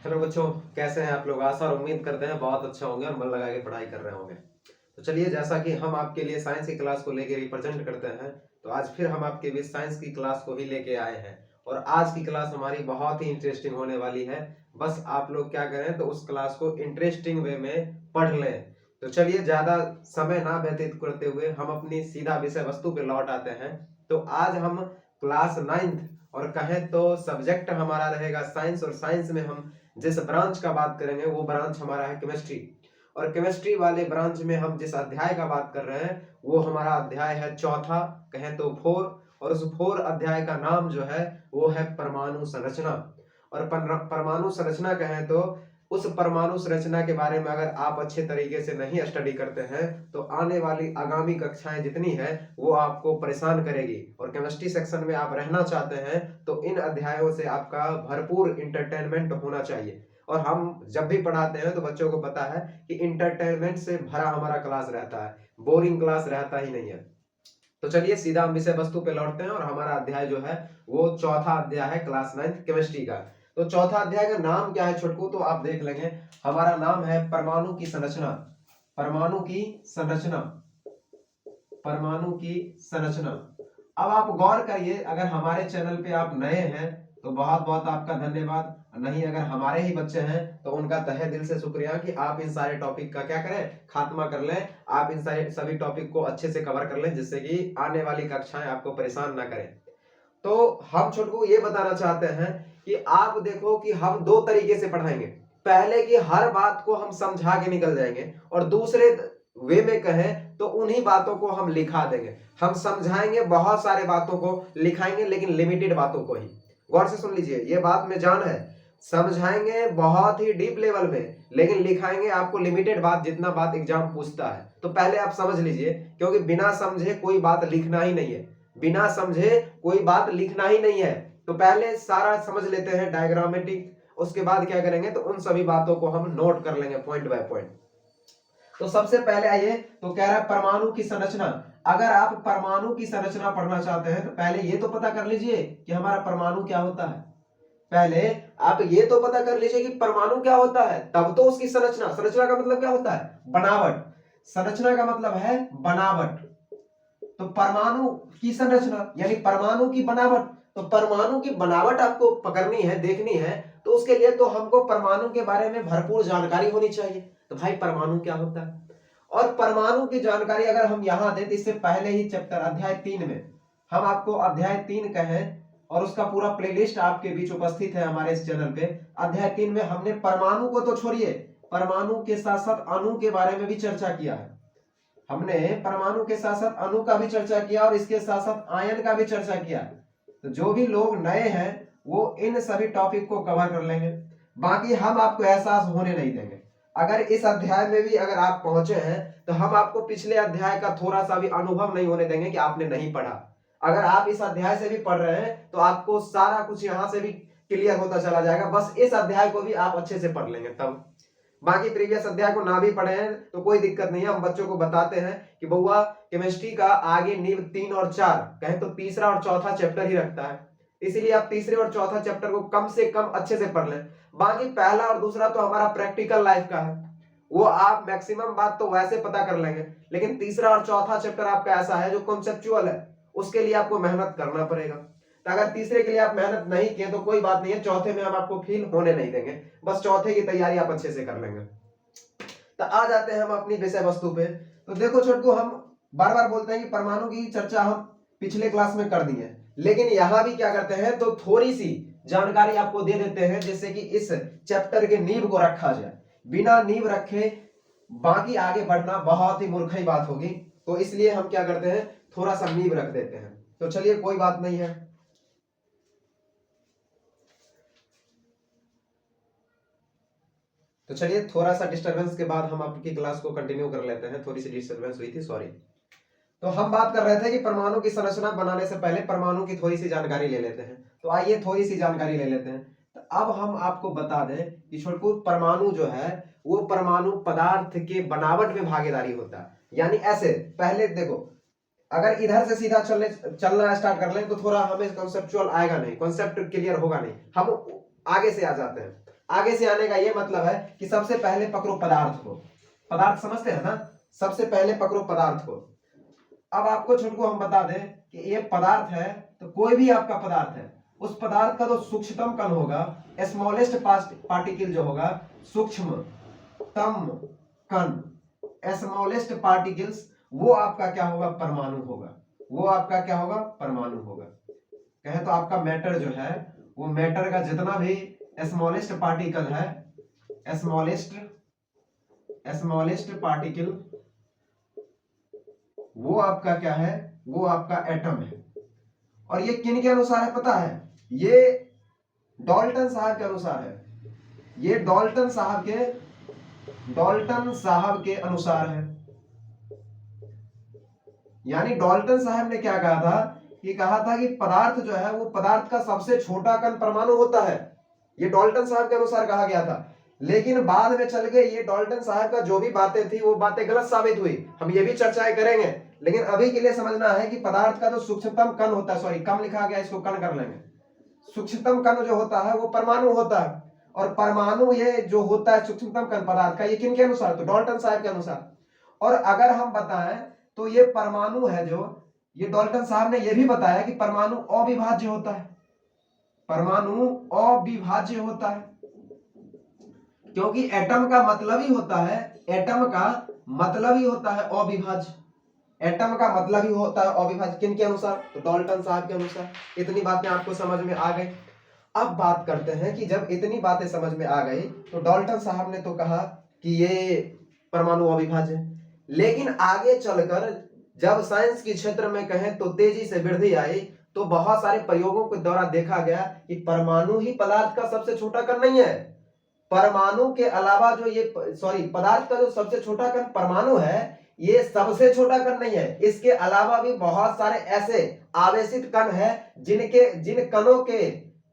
Hello बच्चों, कैसे हैं आप लोग। आशा और उम्मीद करते हैं बहुत अच्छा होंगे और मन लगा के पढ़ाई कर रहे होंगे। तो चलिए, जैसा कि हम आपके लिए साइंस की क्लास को लेके रिप्रेजेंट करते हैं, तो आज फिर हम आपके बीच साइंस की क्लास को ही लेके आए हैं। और आज की क्लास हमारी बहुत ही इंटरेस्टिंग होने वाली है। बस आप लोग क्या करें तो उस क्लास को इंटरेस्टिंग वे में पढ़ लें। तो चलिए, ज्यादा समय ना व्यतीत करते हुए हम अपनी सीधा विषय वस्तु पे लौट आते हैं। तो आज हम क्लास 9th और कहें तो सब्जेक्ट हमारा रहेगा साइंस, और साइंस में हम जिस ब्रांच का बात करेंगे वो ब्रांच हमारा है केमिस्ट्री। और केमिस्ट्री वाले ब्रांच में हम जिस अध्याय का बात कर रहे हैं वो हमारा अध्याय है चौथा, कहें तो 4। और उस 4 अध्याय का नाम जो है वो है परमाणु संरचना। और परमाणु संरचना कहें तो उस परमाणु संरचना के बारे में अगर आप अच्छे तरीके से नहीं स्टडी करते हैं तो आने वाली आगामी कक्षाएं जितनी है वो आपको परेशान करेगी। और केमिस्ट्री सेक्शन में आप रहना चाहते हैं तो इन अध्यायों से आपका भरपूर इंटरटेनमेंट होना चाहिए। और हम जब भी पढ़ाते हैं तो बच्चों को पता है कि इंटरटेनमेंट से भरा हमारा क्लास रहता है, बोरिंग क्लास रहता ही नहीं है। तो चलिए सीधा हम विषय वस्तु पे लौटते हैं और हमारा अध्याय जो है वो चौथा अध्याय है क्लास 9th केमिस्ट्री का। तो चौथा अध्याय का नाम क्या है छोटकू, तो आप देख लेंगे। हमारा नाम है परमाणु की संरचना। परमाणु की संरचना, परमाणु की संरचना। अब आप गौर करिए, अगर हमारे चैनल पे आप नए हैं तो बहुत बहुत आपका धन्यवाद। नहीं, अगर हमारे ही बच्चे हैं तो उनका तहे दिल से शुक्रिया कि आप इन सारे टॉपिक का क्या करें, खात्मा कर लें। आप इन सारे सभी टॉपिक को अच्छे से कवर कर लें जिससे कि आने वाली कक्षाएं आपको परेशान ना करें। तो हम छोटू ये बताना चाहते हैं कि आप देखो कि हम दो तरीके से पढ़ाएंगे। पहले की हर बात को हम समझा के निकल जाएंगे, और दूसरे वे में कहें तो उन्हीं बातों को हम लिखा देंगे। हम समझाएंगे बहुत सारे बातों को, लिखाएंगे लेकिन लिमिटेड बातों को ही। गौर से सुन लीजिए, ये बात में जान है। समझाएंगे बहुत ही डीप लेवल में लेकिन लिखाएंगे आपको लिमिटेड बात, जितना बात एग्जाम पूछता है। तो पहले आप समझ लीजिए, क्योंकि बिना समझे कोई बात लिखना ही नहीं है। बिना समझे कोई बात लिखना ही नहीं है। तो पहले सारा समझ लेते हैं डायग्रामेटिक, उसके बाद क्या करेंगे तो उन सभी बातों को हम नोट कर लेंगे पॉइंट बाय पॉइंट। तो सबसे पहले आइए, तो कह रहा है परमाणु की संरचना। अगर आप परमाणु की संरचना पढ़ना चाहते हैं तो पहले ये तो पता कर लीजिए कि हमारा परमाणु क्या होता है। पहले आप ये तो पता कर लीजिए कि परमाणु क्या होता है, तब तो उसकी संरचना। संरचना का मतलब क्या होता है, बनावट। संरचना का मतलब है बनावट। तो परमाणु की संरचना यानी परमाणु की बनावट। तो परमाणु की बनावट आपको पकड़नी है, देखनी है, तो उसके लिए तो हमको परमाणु के बारे में भरपूर जानकारी होनी चाहिए। तो भाई परमाणु क्या होता है, और परमाणु की जानकारी अगर हम यहां दें तो इससे पहले ही चैप्टर अध्याय 3 में हम आपको अध्याय 3 कहें, और उसका पूरा प्लेलिस्ट आपके बीच उपस्थित है हमारे इस चैनल पे। अध्याय 3 में हमने परमाणु को तो छोड़िए, परमाणु के साथ साथ अणु के बारे में भी चर्चा किया है। हमने परमाणु के साथ साथ अणु का भी चर्चा किया और इसके साथ साथ आयन का भी चर्चा किया। तो जो भी लोग नए हैं वो इन सभी टॉपिक को कवर कर लेंगे, बाकी हम आपको एहसास होने नहीं देंगे। अगर इस अध्याय में भी अगर आप पहुंचे हैं तो हम आपको पिछले अध्याय का थोड़ा सा भी अनुभव नहीं होने देंगे कि आपने नहीं पढ़ा। अगर आप इस अध्याय से भी पढ़ रहे हैं तो आपको सारा कुछ यहां से भी क्लियर होता चला जाएगा। बस इस अध्याय को भी आप अच्छे से पढ़ लेंगे तब। बाकी प्रीवियस अध्याय को ना भी पढ़े हैं तो कोई दिक्कत नहीं है। हम बच्चों को बताते हैं कि बउआ केमिस्ट्री का आगे नींव 3 और 4 कहें तो तीसरा और चौथा चैप्टर ही रखता है, इसीलिए आप तीसरे और चौथा चैप्टर को कम से कम अच्छे से पढ़ लें। बाकी पहला और दूसरा तो हमारा प्रैक्टिकल लाइफ का है, वो आप मैक्सिमम बात तो वैसे पता कर लेंगे, लेकिन तीसरा और चौथा चैप्टर आपका ऐसा है जो कॉन्सेप्चुअल है, उसके लिए आपको मेहनत करना पड़ेगा। तो अगर तीसरे के लिए आप मेहनत नहीं किए तो कोई बात नहीं है, चौथे में हम आपको फील होने नहीं देंगे, बस चौथे की तैयारी आप अच्छे से कर लेंगे। तो आ जाते हैं हम अपनी विषय वस्तु पे। तो देखो छोटू, हम बार बार बोलते हैं कि परमाणु की चर्चा हम पिछले क्लास में कर दी है, लेकिन यहां भी क्या करते हैं तो थोड़ी सी जानकारी आपको दे देते हैं जिससे कि इस चैप्टर के नींव को रखा जाए। बिना नींव रखे बाकी आगे बढ़ना बहुत ही मूर्खी बात होगी, तो इसलिए हम क्या करते हैं थोड़ा सा नींव रख देते हैं। तो चलिए कोई बात नहीं है। तो चलिए थोड़ा सा डिस्टरबेंस के बाद हम आपकी क्लास को कंटिन्यू कर लेते हैं। थोड़ी सी डिस्टरबेंस हुई थी, सॉरी। तो हम बात कर रहे थे कि परमाणु की संरचना बनाने से पहले परमाणु की थोड़ी सी जानकारी ले लेते हैं। तो आइए थोड़ी सी जानकारी ले लेते हैं। तो अब हम आपको बता दें कि छोटू परमाणु जो है वो परमाणु पदार्थ के बनावट में भागीदारी होता है। यानी ऐसे पहले देखो, अगर इधर से सीधा चलना स्टार्ट कर लें तो थोड़ा हमें कॉन्सेप्चुअल आएगा नहीं, कॉन्सेप्ट क्लियर होगा नहीं, हम आगे से आ जाते हैं। आगे से आने का ये मतलब है कि सबसे पहले पकड़ो पदार्थ को। पदार्थ समझते हैं ना, सबसे पहले पकड़ो पदार्थ को। अब आपको छुटको हम बता दें कि ये पदार्थ है, तो कोई भी आपका पदार्थ है, उस पदार्थ का जो सूक्ष्मतम कण होगा, स्मॉलेस्ट पार्टिकल जो होगा, सूक्ष्मतम कण, स्मॉलेस्ट पार्टिकल्स, वो आपका क्या होगा, परमाणु होगा। वो आपका क्या होगा, परमाणु होगा। कहें तो आपका मैटर जो है, वो मैटर का जितना भी स्मॉलेस्ट पार्टिकल है, स्मॉलेस्ट पार्टिकल, वो आपका क्या है, वो आपका एटम है। और ये किन के अनुसार है पता है, ये डाल्टन साहब के अनुसार है। ये डाल्टन साहब के अनुसार है। यानी डाल्टन साहब ने क्या कहा था, कि कहा था कि पदार्थ जो है वो पदार्थ का सबसे छोटा कण परमाणु होता है। ये डाल्टन साहब के अनुसार कहा गया था। लेकिन बाद में चल के ये डाल्टन साहब का जो भी बातें थी वो बातें गलत साबित हुई। हम ये भी चर्चाएं करेंगे, लेकिन अभी के लिए समझना है कि पदार्थ का जो सूक्ष्मतम कण होता है, सॉरी कम लिखा गया, इसको कण कर लेंगे। सूक्ष्मतम कण जो होता है वो परमाणु होता है। और परमाणु ये जो होता है सूक्ष्मतम कण पदार्थ का, ये किनके अनुसार, तो डाल्टन साहब के अनुसार। और अगर हम बताएं तो ये परमाणु है जो, ये डाल्टन साहब ने यह भी बताया कि परमाणु अविभाज्य होता है। परमाणु अविभाज्य होता है, क्योंकि एटम का मतलब ही होता है, एटम का मतलब ही होता है अविभाज्य। एटम का मतलब ही होता है अविभाज्य। किन के अनुसार, तो डाल्टन साहब के अनुसार। इतनी बातें आपको समझ में आ गई। अब बात करते हैं कि जब इतनी बातें समझ में आ गई, तो डाल्टन साहब ने तो कहा कि ये परमाणु अविभाज्य है। लेकिन आगे चलकर जब साइंस के क्षेत्र में कहें तो तेजी से वृद्धि आई, तो बहुत सारे प्रयोगों के द्वारा देखा गया कि परमाणु ही पदार्थ का सबसे छोटा कण नहीं है। परमाणु के अलावा जो ये पदार्थ का जो सबसे छोटा कण परमाणु है, ये सबसे छोटा कण नहीं है। इसके अलावा भी बहुत सारे ऐसे आवेशित कण हैं जिन कणों के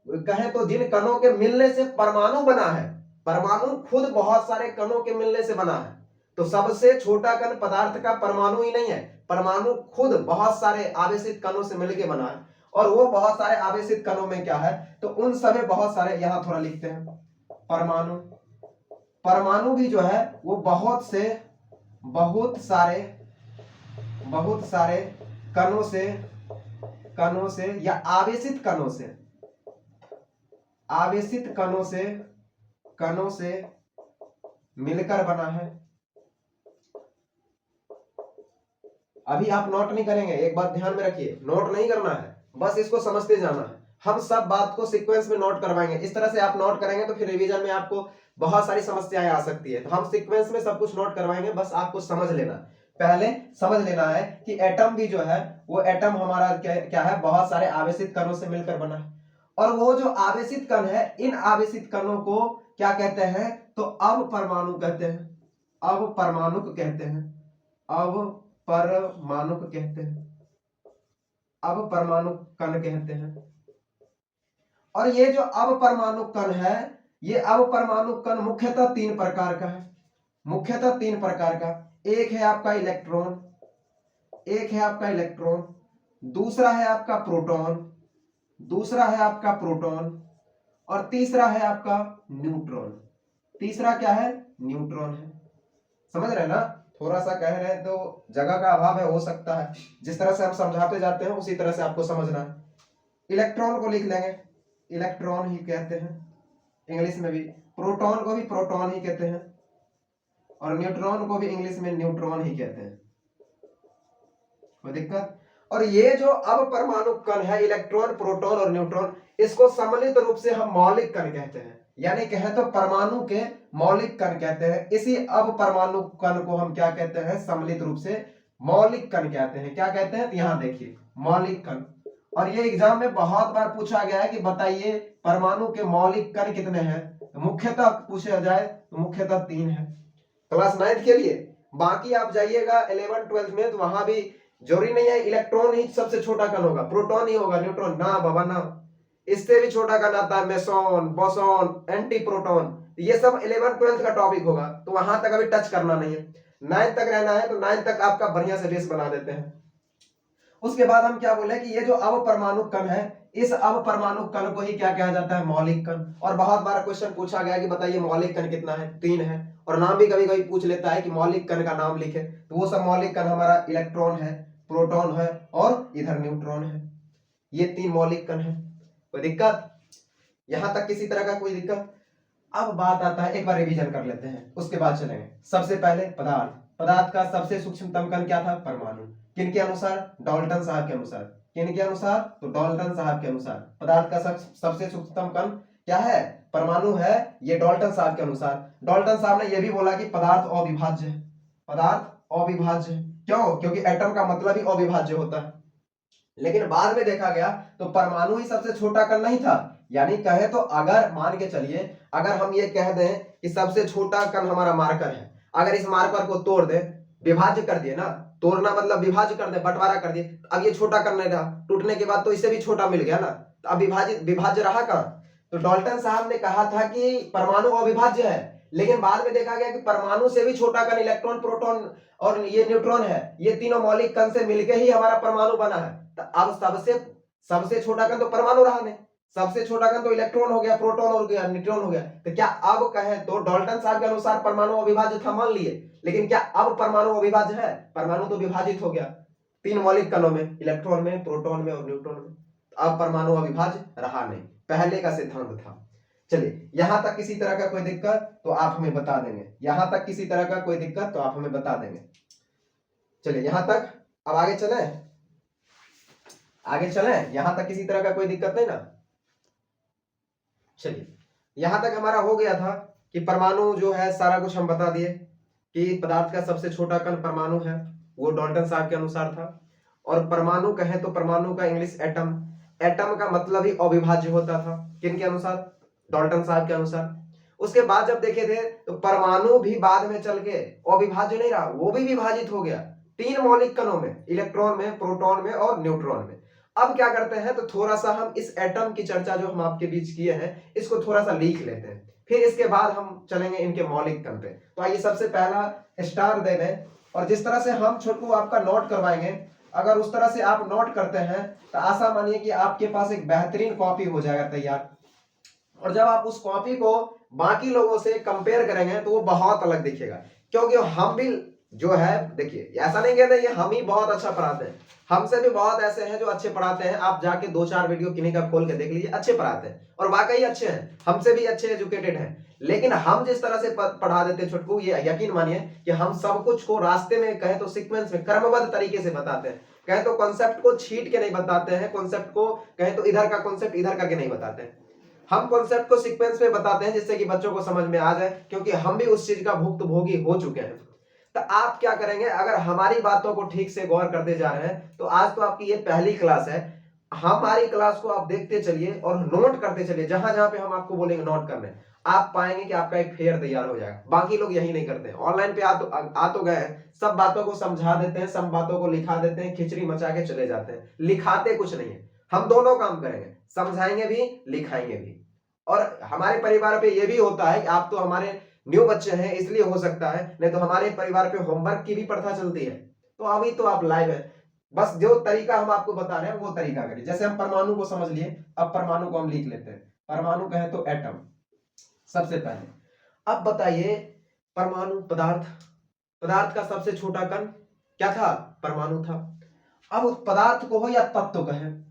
कहें तो जिन कणों के मिलने से परमाणु बना है। परमाणु खुद बहुत सारे कणों के मिलने से बना है। तो सबसे छोटा कण पदार्थ का परमाणु ही नहीं है, परमाणु खुद बहुत सारे आवेशित कणों से मिलकर बना है। और वो बहुत सारे आवेशित कणों में क्या है, तो उन सभी बहुत सारे, यहां थोड़ा लिखते हैं, परमाणु भी जो है वो बहुत सारे कणों से या आवेशित कणों से मिलकर बना है। अभी आप नोट नहीं करेंगे, एक बात ध्यान में रखिए, नोट नहीं करना है, बस इसको समझते जाना है। हम सब बात को सीक्वेंस में नोट करवाएंगे। इस तरह से आप नोट करेंगे तो फिर रिवीजन में आपको बहुत सारी समस्याएं आ सकती है। तो हम सीक्वेंस में सब कुछ नोट करवाएंगे, बस आपको समझ लेना। पहले समझ लेना है कि एटम भी जो है वो एटम हमारा क्या है, बहुत सारे आवेशित कणों से मिलकर बना है। और वो जो आवेशित कण है, इन आवेशित कणों को क्या कहते हैं, तो अपरमाणु कहते हैं। अपरमाणु कहते हैं। अपरमाणु कण कहते हैं। और ये जो अपरमाणु कण है, ये अपरमाणु कण मुख्यतः तीन प्रकार का है। एक है आपका इलेक्ट्रॉन, दूसरा है आपका प्रोटॉन, और तीसरा है आपका न्यूट्रॉन। तीसरा क्या है, न्यूट्रॉन है। समझ रहे हैं ना, थोड़ा सा कह रहे हैं तो जगह का अभाव है, हो सकता है जिस तरह से हम समझाते जाते हैं उसी तरह से आपको समझना है। इलेक्ट्रॉन को लिख लेंगे, इलेक्ट्रॉन ही कहते हैं इंग्लिश में भी। प्रोटॉन को भी प्रोटॉन ही कहते हैं, और न्यूट्रॉन को भी इंग्लिश में न्यूट्रॉन ही कहते हैं। कोई दिक्कत? और ये जो अपरमाणु कण है, इलेक्ट्रॉन, प्रोटॉन और न्यूट्रॉन, इसको सम्मिलित रूप से हम मौलिक कण कहते हैं। यानी कहें तो परमाणु के मौलिक कण कहते हैं। इसी अपरमाणु कण को हम क्या कहते हैं, सम्मिलित रूप से मौलिक कण कहते हैं। क्या कहते हैं, यहां देखिए, मौलिक कण। और ये एग्जाम में बहुत बार पूछा गया है कि बताइए परमाणु के मौलिक कण कितने हैं। तो मुख्यतः पूछा जाए तो मुख्यतः 3 है क्लास 9th के लिए। बाकी आप जाइएगा 11th 12th में, तो वहां भी जरूरी नहीं है इलेक्ट्रॉन ही सबसे छोटा कण होगा, प्रोटॉन ही होगा, न्यूट्रॉन ना बाबा ना। इससे भी छोटा कण आता है मेसॉन, बोसॉन, एंटी प्रोटॉन। ये सब 11th 12th का टॉपिक होगा, तो वहां तक अभी टच करना नहीं है। 9th तक रहना है, तो 9th तक आपका बढ़िया से बेस बना देते हैं। उसके बाद हम क्या बोले कि ये जो अपरमाणु कण है, इस अपरमाणु कण को ही क्या कहा जाता है? मौलिक कण। और बहुत बार क्वेश्चन पूछा गया कि बताइए मौलिक कण कितना है? 3 है। और नाम भी कभी कभी पूछ लेता है कि मौलिक कण का नाम लिखे, तो वो सब मौलिक कण हमारा इलेक्ट्रॉन है, प्रोटॉन है और इधर न्यूट्रॉन है। ये 3 मौलिक कण है। कोई दिक्कत यहां तक? किसी तरह का कोई दिक्कत? अब बात आता है, एक बार रिवीजन कर लेते हैं, उसके बाद चलेंगे। सबसे पहले पदार्थ। पदार्थ का सबसे सूक्ष्मतम कण क्या था? परमाणु। किनके अनुसार? डाल्टन साहब के अनुसार। किनके अनुसार? तो डाल्टन साहब के अनुसार। पदार्थ का सबसे सूक्ष्मतम कण क्या है? परमाणु है, ये डाल्टन साहब के अनुसार। डाल्टन साहब ने यह भी बोला कि पदार्थ अविभाज्य है। पदार्थ अविभाज्य है। क्यों? क्योंकि एटम का मतलब ही अविभाज्य होता है। लेकिन बाद में देखा गया तो परमाणु ही सबसे छोटा कण नहीं था। यानी कहे तो अगर मान के चलिए, अगर हम ये कह दें कि सबसे छोटा कण हमारा मार्कर है, अगर इस मार्कर को तोड़ दे, विभाज्य कर दिए ना, तोड़ना मतलब विभाज्य कर दे, बंटवारा कर दिए, अब ये छोटा कण नहीं रहा, टूटने के बाद तो इससे भी छोटा मिल गया ना, तो अब विभाज्य रहा कहां? तो डाल्टन साहब ने कहा था कि परमाणु अविभाज्य है, लेकिन बाद में देखा गया कि परमाणु से भी छोटा कण इलेक्ट्रॉन, प्रोटॉन और ये न्यूट्रॉन है, ये तीनों मौलिक कण से मिलकर ही हमारा परमाणु बना है। तो अब सबसे सबसे छोटा कण तो परमाणु रहा नहीं, सबसे छोटा कण तो इलेक्ट्रॉन हो गया, प्रोटॉन हो गया, न्यूट्रॉन हो गया। तो क्या अब कहें तो डाल्टन साहब के अनुसार परमाणु अविभाज्य था, मान लिए, लेकिन क्या अब परमाणु अविभाज्य है? परमाणु तो विभाजित हो गया 3 मौलिक कणों में, इलेक्ट्रॉन में, प्रोटॉन में और न्यूट्रॉन में। अब परमाणु अविभाज्य रहा नहीं, पहले का सिद्धांत था। चलिए, यहां तक किसी तरह का कोई दिक्कत तो आप हमें बता देंगे, यहां तक किसी तरह का कोई दिक्कत तो आप हमें बता देंगे। चलिए यहां तक, अब आगे चले, आगे चले, यहां तक किसी तरह का कोई दिक्कत नहीं ना? चलिए, यहां तक हमारा हो गया था कि परमाणु जो है सारा कुछ हम बता दिए कि पदार्थ का सबसे छोटा कण परमाणु है, वो डाल्टन साहब के अनुसार था। और परमाणु कहें तो परमाणु का इंग्लिश एटम, एटम का मतलब ही अविभाज्य होता था, किनके अनुसार? डाल्टन साहब के अनुसार। उसके बाद जब देखे थे तो परमाणु भी बाद में चल के अविभाज्य नहीं रहा, वो भी विभाजित हो गया 3 मौलिक कणों में, इलेक्ट्रॉन में, प्रोटॉन में और न्यूट्रॉन में। अब क्या करते हैं तो थोड़ा सा हम इस एटम की चर्चा जो हम आपके बीच किए हैं इसको थोड़ा सा लिख लेते हैं, फिर इसके बाद हम चलेंगे इनके मौलिक कण पे। तो आइए सबसे पहला स्टार दे दें, और जिस तरह से हम छोटू आपका नोट करवाएंगे, अगर उस तरह से आप नोट करते हैं तो आशा मानिए कि आपके पास एक बेहतरीन कॉपी हो जाएगा तैयार। और जब आप उस कॉपी को बाकी लोगों से कंपेयर करेंगे तो वो बहुत अलग दिखेगा, क्योंकि हम भी जो है, देखिए ऐसा नहीं कहते ये हम ही बहुत अच्छा पढ़ाते हैं, हमसे भी बहुत ऐसे हैं जो अच्छे पढ़ाते हैं, आप जाके 2-4 वीडियो किन्हीं का खोल के देख लीजिए, अच्छे पढ़ाते हैं और वाकई अच्छे हैं, हमसे भी अच्छे एजुकेटेड हैं। लेकिन हम जिस तरह से पढ़ा देते हैं छोटकू, ये यकीन मानिए कि हम सब कुछ को रास्ते में कहें तो सीक्वेंस में क्रमबद्ध तरीके से बताते हैं, कहें तो कॉन्सेप्ट को छीट के नहीं बताते हैं, कॉन्सेप्ट को कहें तो इधर का कॉन्सेप्ट इधर करके नहीं बताते हैं, हम कॉन्सेप्ट को सीक्वेंस में बताते हैं जिससे कि बच्चों को समझ में आ जाए, क्योंकि हम भी उस चीज का भुक्तभोगी हो चुके हैं। तो आप क्या करेंगे, अगर हमारी बातों को ठीक से गौर करते जा रहे हैं तो आज तो आपकी ये पहली क्लास है, हमारी क्लास को आप देखते चलिए और नोट करते चलिए, जहां जहां पे हम आपको बोलेंगे नोट करने, आप पाएंगे कि आपका एक फेयर तैयार हो जाएगा। बाकी लोग यही नहीं करते हैं, ऑनलाइन पे आ तो गए हैं, सब बातों को समझा देते हैं, सब बातों को लिखा देते हैं, खिचड़ी मचा के चले जाते हैं, लिखाते कुछ नहीं है। हम दोनों काम करेंगे, समझाएंगे भी, लिखाएंगे भी। और हमारे परिवार पे ये भी होता है कि आप तो हमारे न्यू बच्चे हैं इसलिए हो सकता है, नहीं तो हमारे परिवार पे होमवर्क की भी प्रथा चलती है। तो अभी तो आप लाइव है, बस जो तरीका हम आपको बता रहे हैं वो तरीका करिए। जैसे हम परमाणु को समझ लिए, अब परमाणु को हम लिख लेते हैं। परमाणु कहे तो एटम सबसे पहले। अब बताइए परमाणु, पदार्थ, पदार्थ का सबसे छोटा कण क्या था? परमाणु था। अब उस पदार्थ को हो या तत्व कहें,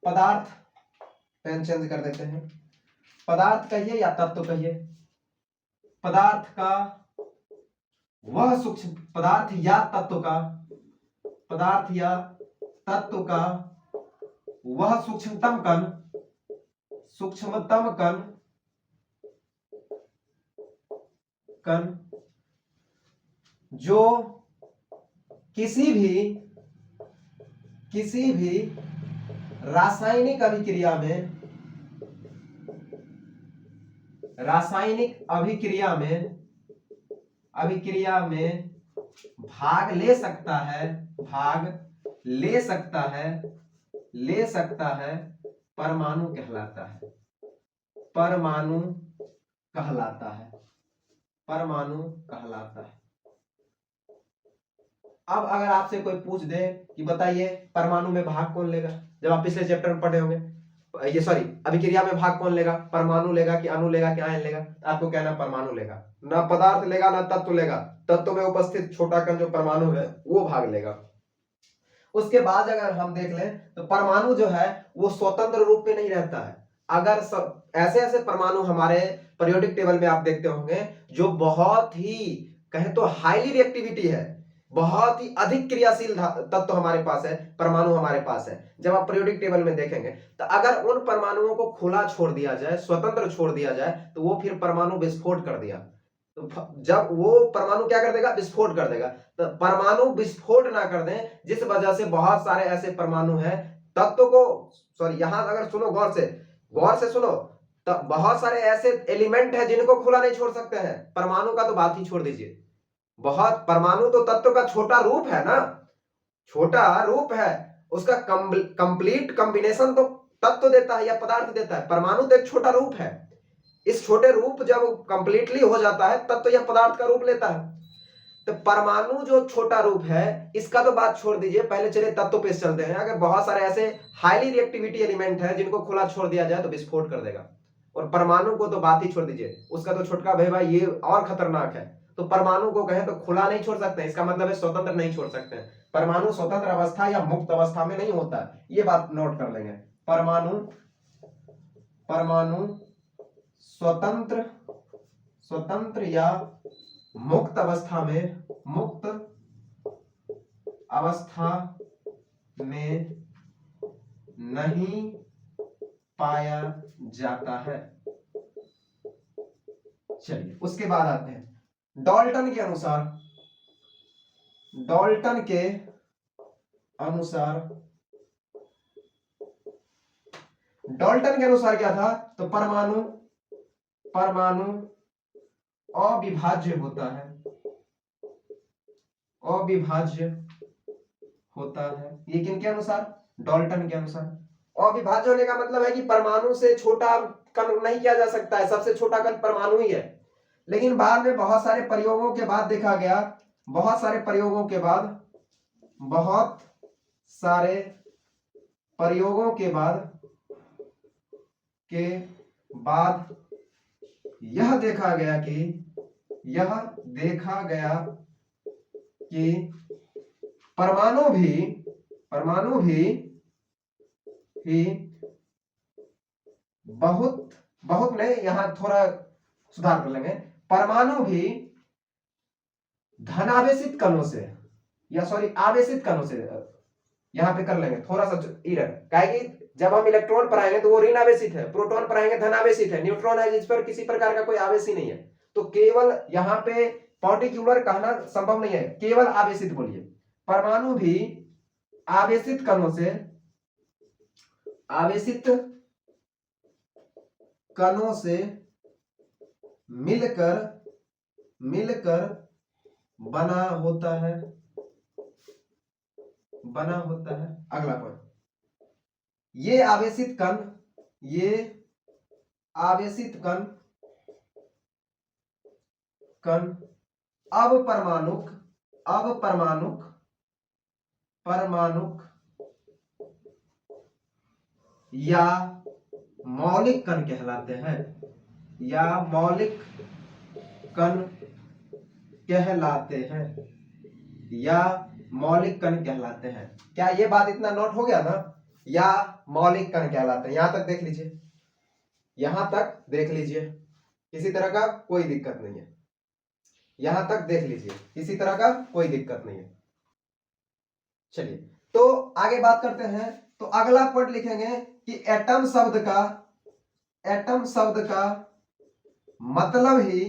पदार्थ, पेन चेंज कर देते हैं, पदार्थ कहिए या तत्व कहिए, पदार्थ का वह सूक्ष्म, पदार्थ या तत्व का, पदार्थ या तत्व का वह सूक्ष्मतम कण, सूक्ष्मतम कण, कण जो किसी भी रासायनिक अभिक्रिया में, रासायनिक अभिक्रिया में भाग ले सकता है, भाग ले सकता है, ले सकता है, परमाणु कहलाता है, परमाणु कहलाता है, परमाणु कहलाता है। अब अगर आपसे कोई पूछ दे कि बताइए परमाणु में भाग कौन लेगा, जब आप पिछले चैप्टर में पढ़े होंगे, ये सॉरी अभिक्रिया में भाग कौन लेगा, परमाणु लेगा कि अणु लेगा कि आयन लेगा, तो आपको कहना परमाणु लेगा। ना पदार्थ लेगा ना तत्व लेगा, तत्व में उपस्थित छोटा कण जो परमाणु है वो भाग लेगा। उसके बाद अगर हम देख लें तो परमाणु जो है वो स्वतंत्र रूप में नहीं रहता है। अगर सब ऐसे ऐसे परमाणु हमारे पीरियोडिक टेबल में आप देखते होंगे जो बहुत ही कहें तो हाईली रिएक्टिविटी है, बहुत ही अधिक क्रियाशील तत्व हमारे पास है, परमाणु हमारे पास है। जब आप पीरियोडिक टेबल में देखेंगे तो अगर उन परमाणुओं को खुला छोड़ दिया जाए, स्वतंत्र छोड़ दिया जाए, तो वो फिर परमाणु विस्फोट कर दिया, तो जब वो परमाणु क्या कर देगा, विस्फोट कर देगा। तो परमाणु विस्फोट ना कर दें, जिस वजह से बहुत सारे ऐसे परमाणु हैं तत्व को, सॉरी यहां अगर सुनो गौर से सुनो, तो बहुत सारे ऐसे एलिमेंट हैं जिनको खुला नहीं छोड़ सकते हैं। परमाणु का तो बात ही छोड़ दीजिए, बहुत परमाणु तो तत्व का छोटा रूप है ना, छोटा रूप है, उसका कंप्लीट कॉम्बिनेशन तो तत्व देता है या पदार्थ देता है। परमाणु तो एक छोटा रूप है, इस छोटे रूप जब कंप्लीटली हो जाता है तब तो यह पदार्थ का रूप लेता है। तो परमाणु जो छोटा रूप है इसका तो बात छोड़ दीजिए, पहले चलिए तत्व पे चलते हैं। अगर बहुत सारे ऐसे हाईली रिएक्टिविटी एलिमेंट है जिनको खुला छोड़ दिया जाए तो विस्फोट कर देगा, और परमाणु को तो बात ही छोड़ दीजिए, उसका तो छोटका भाई ये और खतरनाक है। तो परमाणु को कहें तो खुला नहीं छोड़ सकते, इसका मतलब है स्वतंत्र नहीं छोड़ सकते। परमाणु स्वतंत्र अवस्था या मुक्त अवस्था में नहीं होता, ये बात नोट कर लेंगे। परमाणु स्वतंत्र या मुक्त अवस्था में नहीं पाया जाता है। चलिए उसके बाद आते हैं डाल्टन के अनुसार क्या था, तो परमाणु अविभाज्य होता है। ये किनके अनुसार, डाल्टन के अनुसार। अविभाज्य होने का मतलब है कि परमाणु से छोटा कण नहीं किया जा सकता है, सबसे छोटा कण परमाणु ही है। लेकिन बाद में बहुत सारे प्रयोगों के बाद देखा गया, बहुत सारे प्रयोगों के बाद यह देखा गया कि परमाणु भी बहुत नहीं, यहां थोड़ा सुधार कर लेंगे, परमाणु भी धनावेशित कणों से या सॉरी आवेशित कणों से, यहां पे कर लेंगे थोड़ा सा इरर, कि जब हम इलेक्ट्रॉन पढ़ाएंगे तो वो ऋण आवेशित है, प्रोटॉन पढ़ाएंगे धन आवेशित है, न्यूट्रॉन है जिस पर किसी प्रकार का कोई आवेश ही नहीं है। तो केवल यहाँ पे पार्टिकुलर कहना संभव नहीं है, केवल आवेशित बोलिए। परमाणु भी आवेशित कणों से मिलकर बना होता है। अगला पॉइंट, ये आवेशित कण अब परमाणुक या मौलिक कण कहलाते हैं, क्या ये बात इतना नोट हो गया ना, या मौलिक कण कहलाते हैं। यहां तक देख लीजिए, किसी तरह का कोई दिक्कत नहीं है, यहां तक देख लीजिए, किसी तरह का कोई दिक्कत नहीं है। चलिए तो आगे बात करते हैं। तो अगला पॉइंट लिखेंगे कि एटम शब्द का मतलब ही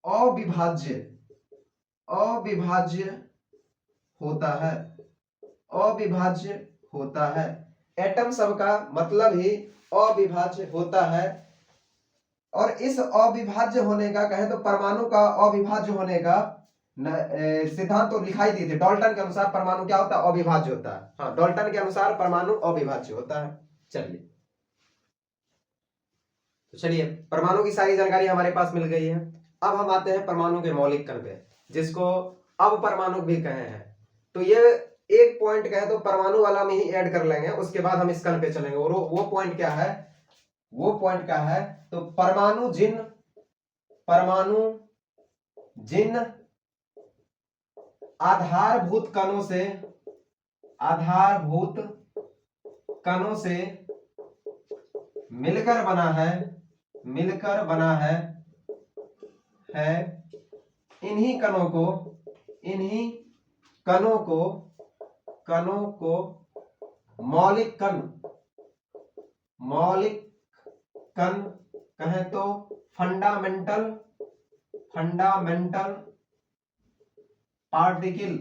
अविभाज्य होता है। एटम शब्द का मतलब ही अविभाज्य होता है, और इस अविभाज्य होने का कहें तो परमाणु का अविभाज्य होने का सिद्धांत तो दिखाई दिए थे। डाल्टन के अनुसार परमाणु क्या होता है, अविभाज्य होता है। हाँ, डाल्टन के अनुसार परमाणु अविभाज्य होता है। चलिए तो चलिए परमाणु की सारी जानकारी हमारे पास मिल गई है। अब हम आते हैं परमाणु के मौलिक कण पे, जिसको अब परमाणु भी कहे हैं। तो ये एक पॉइंट कहे तो परमाणु वाला में ही ऐड कर लेंगे, उसके बाद हम इस कण पे चलेंगे। और वो पॉइंट क्या है, वो पॉइंट क्या है, तो परमाणु जिन आधारभूत कणों से मिलकर बना है इन्हीं कणों को मौलिक कण कहें तो फंडामेंटल पार्टिकल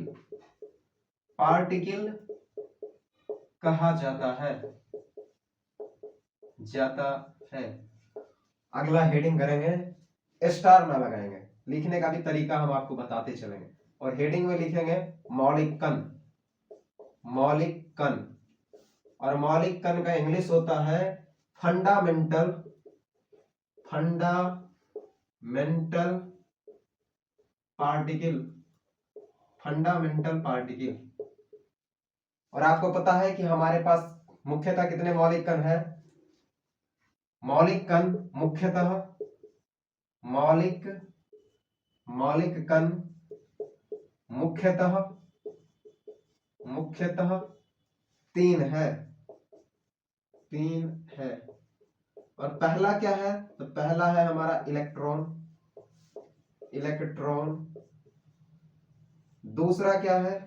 कहा जाता है। अगला हेडिंग करेंगे, स्टार ना लगाएंगे, लिखने का भी तरीका हम आपको बताते चलेंगे। और हेडिंग में लिखेंगे मौलिक कण, और मौलिक कण का इंग्लिश होता है फंडामेंटल पार्टिकल। और आपको पता है कि हमारे पास मुख्यतः कितने मौलिक कण है? मौलिक कण मुख्यतः तीन है। और पहला क्या है? तो पहला है हमारा इलेक्ट्रॉन। दूसरा क्या है?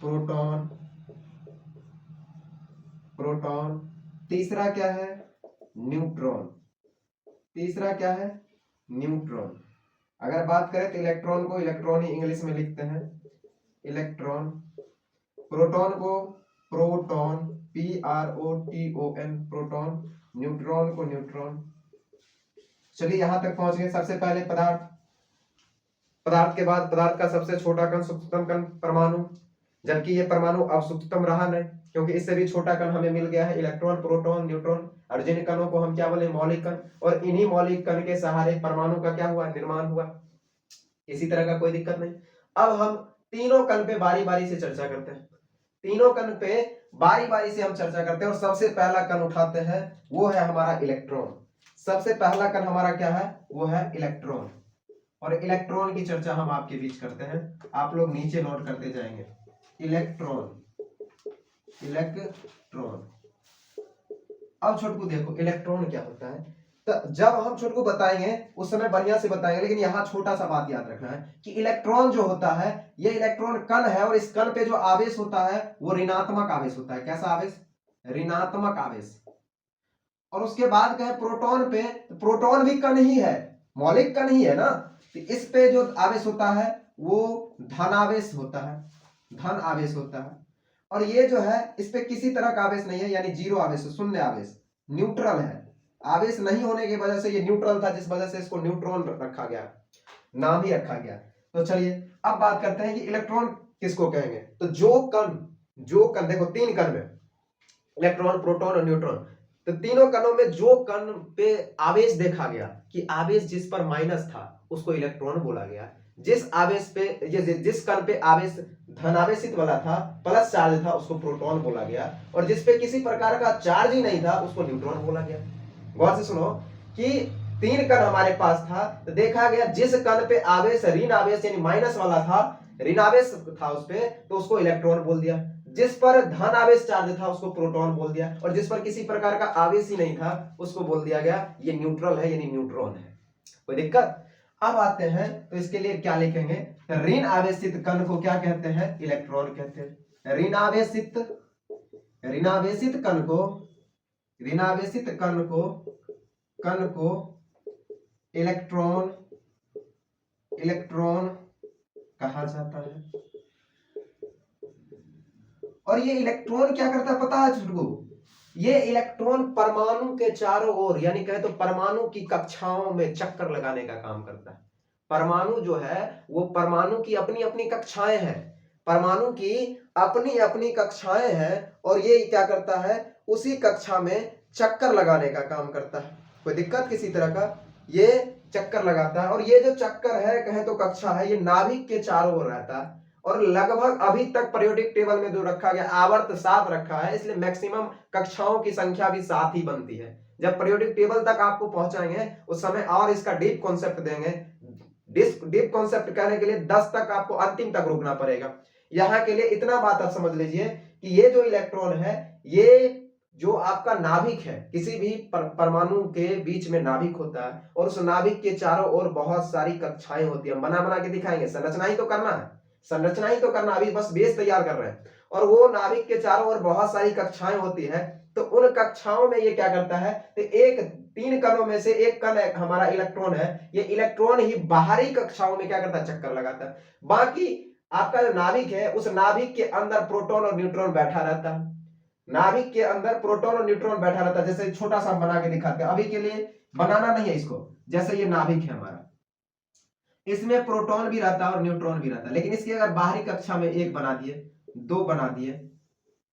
प्रोटॉन। तीसरा क्या है? न्यूट्रॉन। अगर बात करें तो इलेक्ट्रॉन को इलेक्ट्रॉन ही इंग्लिश में लिखते हैं, इलेक्ट्रॉन। प्रोटॉन को प्रोटॉन, PROTON, प्रोटॉन। न्यूट्रॉन को न्यूट्रॉन। चलिए यहां तक पहुंच गए। सबसे पहले पदार्थ के बाद पदार्थ का सबसे छोटा कण, सूक्ष्मतम कण परमाणु, जबकि ये परमाणु अब सूक्ष्मतम रहा नहीं, क्योंकि इससे भी छोटा कण हमें मिल गया है, इलेक्ट्रॉन, प्रोटॉन, न्यूट्रॉन। और जिन कणों को हम क्या बोले? मौलिक कण। और इन्हीं मौलिक कण के सहारे परमाणु का क्या हुआ? निर्माण हुआ। इसी तरह का कोई दिक्कत नहीं। अब हम तीनों कण पे बारी बारी से चर्चा करते हैं। और सबसे पहला कण उठाते हैं, वो है हमारा इलेक्ट्रॉन। सबसे पहला कण हमारा क्या है? वो है इलेक्ट्रॉन। और इलेक्ट्रॉन की चर्चा हम आपके बीच करते हैं, आप लोग नीचे नोट करते जाएंगे। इलेक्ट्रॉन। अब छोटकू देखो इलेक्ट्रॉन क्या होता है। तो जब हम छोटकू बताएंगे उस समय बढ़िया से बताएंगे, लेकिन यहाँ छोटा सा बात याद रखना है कि इलेक्ट्रॉन जो होता है, ये इलेक्ट्रॉन कण है, और इस कण पे जो आवेश होता है वो ऋणात्मक आवेश होता है। कैसा आवेश? ऋणात्मक आवेश। और उसके बाद कहे प्रोटॉन पे, तो प्रोटॉन भी कण ही है, मौलिक कण ही है ना। तो इस पे जो आवेश होता है वो धन आवेश होता है। और ये जो है इस पे किसी तरह का आवेश नहीं है, यानी जीरो आवेश, शून्य आवेश, न्यूट्रल है। आवेश नहीं होने की वजह से ये न्यूट्रल था, जिस वजह से इसको न्यूट्रॉन रखा गया, नाम ही रखा गया। तो चलिए अब बात करते हैं कि इलेक्ट्रॉन किसको कहेंगे। तो जो कण देखो तीन कण में, इलेक्ट्रॉन, प्रोटॉन और न्यूट्रॉन, तो तीनों कणों में जो कण पे आवेश देखा गया कि आवेश जिस पर माइनस था उसको इलेक्ट्रॉन बोला गया। जिस कण पे आवेश धनावेशित वाला था, प्लस चार्ज था, उसको प्रोटॉन बोला गया। और जिस पे किसी प्रकार का चार्ज ही नहीं था उसको न्यूट्रॉन बोला गया। गौर से सुनो कि तीन कण हमारे पास था, तो देखा गया जिस कण पे आवेश ऋण आवेश यानी माइनस वाला था, ऋण आवेश था उस पे, तो उसको इलेक्ट्रॉन बोल दिया। जिस पर धन आवेश चार्ज था उसको प्रोटॉन बोल दिया, और जिस पर किसी प्रकार का आवेश ही नहीं था उसको बोल दिया गया ये न्यूट्रल है, यानी न्यूट्रॉन है। कोई दिक्कत? अब आते हैं तो इसके लिए क्या लिखेंगे? ऋण आवेशित कण को क्या कहते हैं? इलेक्ट्रॉन कहते हैं। ऋण आवेशित कण को इलेक्ट्रॉन कहा जाता है। और ये इलेक्ट्रॉन क्या करता है पता है तुमको? ये इलेक्ट्रॉन परमाणु के चारों ओर, यानी कहे तो परमाणु की कक्षाओं में चक्कर लगाने का काम करता है। परमाणु जो है वो परमाणु की अपनी अपनी कक्षाएं हैं, और ये क्या करता है? उसी कक्षा में चक्कर लगाने का काम करता है। कोई दिक्कत किसी तरह का, ये चक्कर लगाता है और ये जो चक्कर है कहें तो कक्षा है, ये नाभिक के चारों ओर रहता है और लगभग अभी तक पीरियोडिक टेबल में जो रखा गया आवर्त 7 रखा है, इसलिए मैक्सिमम कक्षाओं की संख्या भी 7 ही बनती है। जब पीरियोडिक टेबल तक आपको पहुंचाएंगे उस समय और इसका डीप कॉन्सेप्ट देंगे। डीप कॉन्सेप्ट कहने के लिए 10 तक आपको अंतिम तक रुकना पड़ेगा। यहाँ के लिए इतना बात आप समझ लीजिए कि ये जो इलेक्ट्रॉन है, ये जो आपका नाभिक है, किसी भी परमाणु के बीच में नाभिक होता है और उस नाभिक के चारों ओर बहुत सारी कक्षाएं होती है। बना बना के दिखाएंगे, संरचना ही तो करना है, संरचना ही तो करना, अभी बस बेस तैयार कर रहे हैं। और वो नाभिक के चारों ओर बहुत सारी कक्षाएं होती है, तो उन कक्षाओं में ये क्या करता है, तो एक 3 कणों में से एक कण हमारा इलेक्ट्रॉन है, ये इलेक्ट्रॉन ही बाहरी कक्षाओं में क्या करता है, चक्कर लगाता है। बाकी आपका जो नाभिक है, उस नाभिक के अंदर प्रोटॉन और न्यूट्रॉन बैठा रहता है। नाभिक के अंदर प्रोटॉन और न्यूट्रॉन बैठा रहता है। जैसे छोटा सा बना के दिखाते हैं, अभी के लिए बनाना नहीं है इसको। जैसे ये नाभिक है हमारा, इसमें प्रोटॉन भी रहता है और न्यूट्रॉन भी रहता है, लेकिन इसकी अगर बाहरी कक्षा में 1 बना दिए, 2 बना दिए,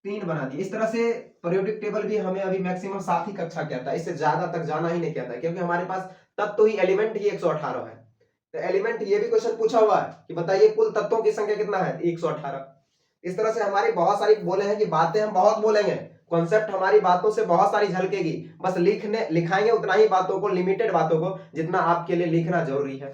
3 बना दिए, इस तरह से पीरियोडिक टेबल भी हमें अभी मैक्सिमम 7 ही कक्षा कहता है, इससे ज्यादा तक जाना ही नहीं कहता है, क्योंकि हमारे पास तत्व ही एलिमेंट ही 118 है। तो एलिमेंट, ये भी क्वेश्चन पूछा हुआ है कि बताइए कुल तत्वों की संख्या कितना है, 118। इस तरह से हमारी बहुत सारी बोले हैं कि बातें हम बहुत बोलेंगे, कॉन्सेप्ट हमारी बातों से बहुत सारी झलकेगी, बस लिखाएंगे उतना ही बातों को, लिमिटेड बातों को, जितना आपके लिए लिखना जरूरी है।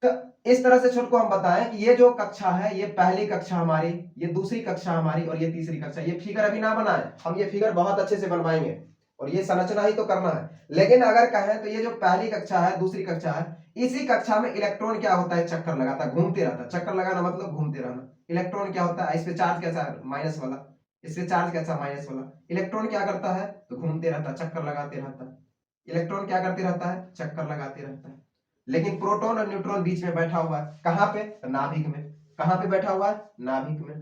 तो इस तरह से छोट को हम बताएं कि ये जो कक्षा है, ये पहली कक्षा हमारी, ये दूसरी कक्षा हमारी और ये तीसरी कक्षा। ये फिगर अभी ना बनाए, हम ये फिगर बहुत अच्छे से बनवाएंगे और ये संरचना ही तो करना है। लेकिन अगर कहें तो ये जो पहली कक्षा है, दूसरी कक्षा है, इसी कक्षा में इलेक्ट्रॉन क्या होता है, चक्कर लगाता है, घूमते रहता है। चक्कर लगाना मतलब घूमते रहना। इलेक्ट्रॉन क्या होता है, इस पे चार्ज कैसा है, माइनस वाला, इस पे चार्ज कैसा, माइनस वाला। इलेक्ट्रॉन क्या करता है, तो घूमते रहता है, चक्कर लगाते रहता है। इलेक्ट्रॉन क्या करते रहता है, चक्कर लगाते रहता है। लेकिन प्रोटॉन और न्यूट्रॉन बीच में बैठा हुआ है, कहां पे, नाभिक में। कहां पे बैठा हुआ है, नाभिक में।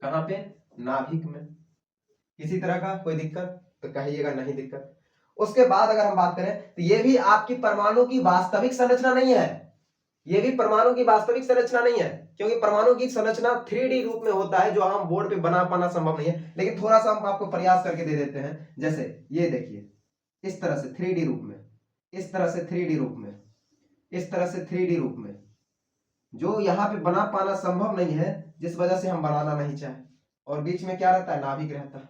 कहां पे, नाभिक में। किसी तरह का कोई दिक्कत तो कहिएगा, नहीं दिक्कत। उसके बाद अगर हम बात करें तो ये भी आपकी परमाणु की वास्तविक संरचना नहीं है, ये भी परमाणु की वास्तविक संरचना नहीं है, क्योंकि परमाणु की संरचना 3D रूप में होता है, जो हम बोर्ड पे बना पाना संभव नहीं है। लेकिन थोड़ा सा हम आपको प्रयास करके दे देते हैं। जैसे ये देखिए, इस तरह से 3D रूप में, इस तरह से 3D रूप में, इस तरह से 3D रूप में, जो यहाँ पे बना पाना संभव नहीं है, जिस वजह से हम बनाना नहीं चाहे। और बीच में क्या रहता है, नाभिक रहता है,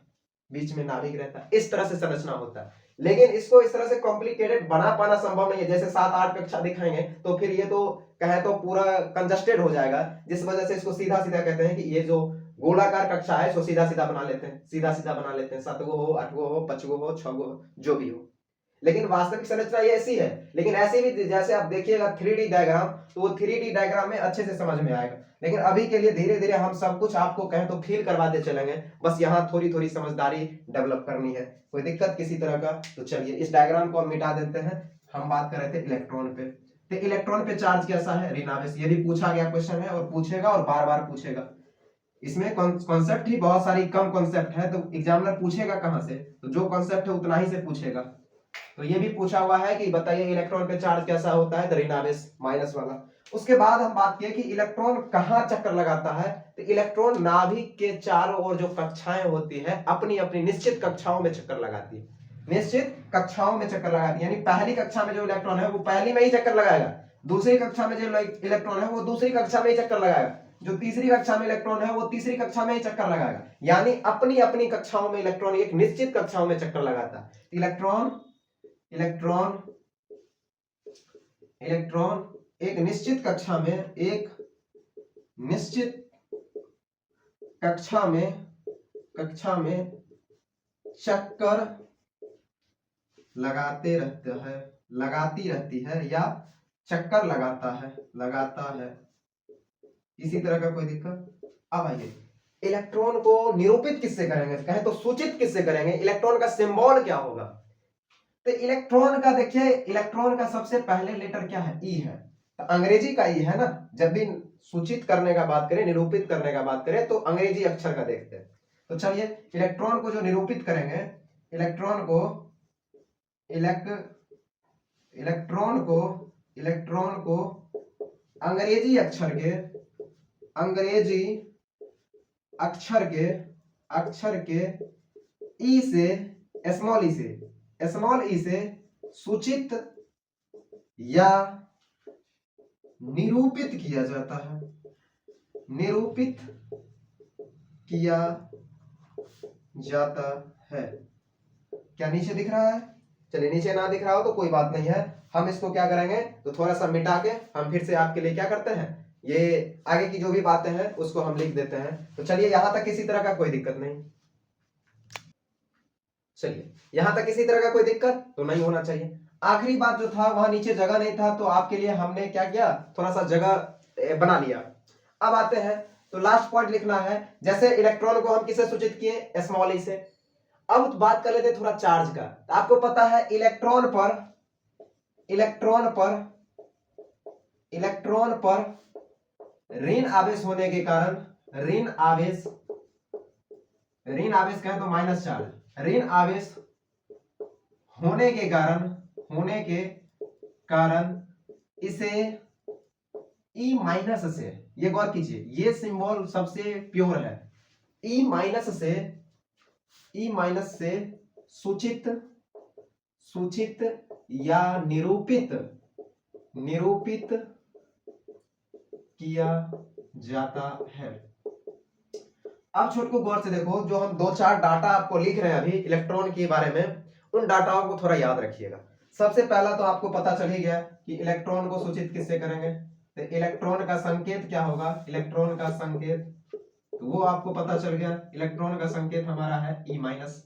बीच में नाभिक रहता है। इस तरह से संरचना होता है। लेकिन इसको इस तरह से कॉम्प्लिकेटेड बना पाना संभव नहीं है। जैसे 7-8 कक्षा दिखाएंगे तो फिर ये तो कहे तो पूरा कंजस्टेड हो जाएगा, जिस वजह से इसको सीधा सीधा कहते हैं कि ये जो गोलाकार कक्षा है इसको सीधा सीधा बना लेते हैं, सीधा सीधा बना लेते हैं, 7 गो हो, 8 गो हो, 5 गो हो, 6 गो हो, जो भी हो। लेकिन वास्तविक संरचना ये ऐसी है। लेकिन ऐसे भी जैसे आप देखिएगा 3D डायग्राम, तो वो 3D डायग्राम में अच्छे से समझ में आएगा। लेकिन अभी के लिए धीरे धीरे हम सब कुछ आपको कहें तो फील करवाते चलेंगे, बस यहाँ थोड़ी थोड़ी समझदारी डेवलप करनी है। कोई दिक्कत किसी तरह का तो चलिए इस डायग्राम को हम मिटा देते हैं। हम बात कर रहे थे इलेक्ट्रॉन पे। तो इलेक्ट्रॉन पे चार्ज कैसा है, ऋण आवेश। ये भी पूछा गया क्वेश्चन है और पूछेगा और बार बार पूछेगा। इसमें कॉन्सेप्ट ही बहुत सारी कम कॉन्सेप्ट है, तो एग्जामिनर पूछेगा कहां से, तो जो कॉन्सेप्ट है उतना ही से पूछेगा। तो ये भी पूछा हुआ है कि बताइए इलेक्ट्रॉन पे चार्ज कैसा होता है, ऋण आवेश, माइनस वाला। उसके बाद हम बात किए कि इलेक्ट्रॉन कहां चक्कर लगाता है, तो इलेक्ट्रॉन नाभिक के चारों ओर जो कक्षाएं होती है, अपनी अपनी निश्चित कक्षाओं में चक्कर लगाती है, निश्चित कक्षाओं में चक्कर लगाती है। यानी पहली कक्षा में जो इलेक्ट्रॉन है वो पहली में ही चक्कर लगाएगा, दूसरी कक्षा में जो इलेक्ट्रॉन है वो दूसरी कक्षा में ही चक्कर लगाएगा, जो तीसरी कक्षा में इलेक्ट्रॉन है वो तीसरी कक्षा में ही चक्कर लगाएगा। यानी अपनी अपनी कक्षाओं में इलेक्ट्रॉन एक निश्चित कक्षाओं में चक्कर लगाता है। इलेक्ट्रॉन एक निश्चित कक्षा में, एक निश्चित कक्षा में चक्कर लगाती रहती है या चक्कर लगाता है। इसी तरह का कोई दिक्कत। अब आइए इलेक्ट्रॉन को निरूपित किससे करेंगे, कहें तो सूचित किससे करेंगे, इलेक्ट्रॉन का सिंबल क्या होगा। तो इलेक्ट्रॉन का देखिए, इलेक्ट्रॉन का सबसे पहले लेटर क्या है, ई है। तो अंग्रेजी का ई है ना। जब भी सूचित करने का बात करें, निरूपित करने का बात करें, तो अंग्रेजी अक्षर का देखते हैं। तो चलिए इलेक्ट्रॉन को जो निरूपित करेंगे, इलेक्ट्रॉन को अंग्रेजी अक्षर के ई से, स्मॉल ई से, स्मॉल ई से सूचित या निरूपित किया जाता है, निरूपित किया जाता है। क्या नीचे दिख रहा है? चलिए, नीचे ना दिख रहा हो तो कोई बात नहीं है, हम इसको क्या करेंगे तो थोड़ा सा मिटा के हम फिर से आपके लिए क्या करते हैं, ये आगे की जो भी बातें हैं उसको हम लिख देते हैं। तो चलिए, यहां तक किसी तरह का कोई दिक्कत नहीं। चलिए, यहां तक किसी तरह का कोई दिक्कत तो नहीं होना चाहिए। आखिरी बात जो था, वहां नीचे जगह नहीं था तो आपके लिए हमने क्या किया, थोड़ा सा जगह बना लिया। अब आते हैं तो लास्ट पॉइंट लिखना है। जैसे इलेक्ट्रॉन को हम किसे सूचित किए, स्मॉल ई से। अब बात कर लेते हैं थोड़ा चार्ज का। तो आपको पता है इलेक्ट्रॉन पर ऋण आवेश होने के कारण, ऋण आवेश कहें तो माइनस चार्ज, ऋण आवेश होने के कारण इसे ई माइनस से, ये गौर कीजिए, ये सिंबल सबसे प्योर है, ई माइनस से सूचित या निरूपित किया जाता है। अब छोटे को गौर से देखो, जो हम 2-4 डाटा आपको लिख रहे हैं अभी इलेक्ट्रॉन के बारे में, उन डाटाओं को थोड़ा याद रखिएगा। सबसे पहला तो आपको पता चल ही गया कि इलेक्ट्रॉन को सूचित किससे करेंगे, तो इलेक्ट्रॉन का संकेत क्या होगा, इलेक्ट्रॉन का संकेत, तो वो आपको पता चल गया। इलेक्ट्रॉन का संकेत हमारा है ई माइनस।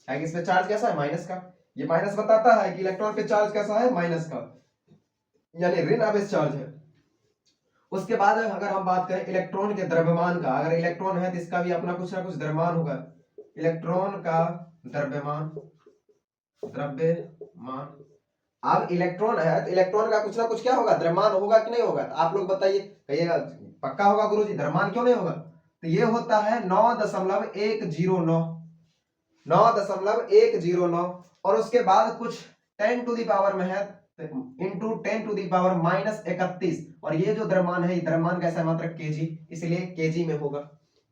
इसमें चार्ज कैसा है, माइनस का। ये माइनस बताता है कि इलेक्ट्रॉन पे चार्ज कैसा है, माइनस का, यानी ऋण आवेश चार्ज है। उसके बाद अगर हम बात करें इलेक्ट्रॉन के द्रव्यमान का, अगर इलेक्ट्रॉन है तो इसका भी अपना कुछ ना कुछ द्रव्यमान होगा। इलेक्ट्रॉन का द्रव्यमान, अब इलेक्ट्रॉन है तो इलेक्ट्रॉन का कुछ ना कुछ क्या होगा, द्रव्यमान होगा कि नहीं होगा? तो आप लोग बताइए, कहिएगा पक्का होगा गुरुजी, द्रव्यमान क्यों नहीं होगा? तो ये होता है 9.109 और उसके बाद कुछ 10 टू द पावर में है इंटू 10 टू द पावर -31, और ये जो द्रव्यमान है, ये द्रव्यमान कैसा है, मात्रक केजी, इसलिए केजी में होगा।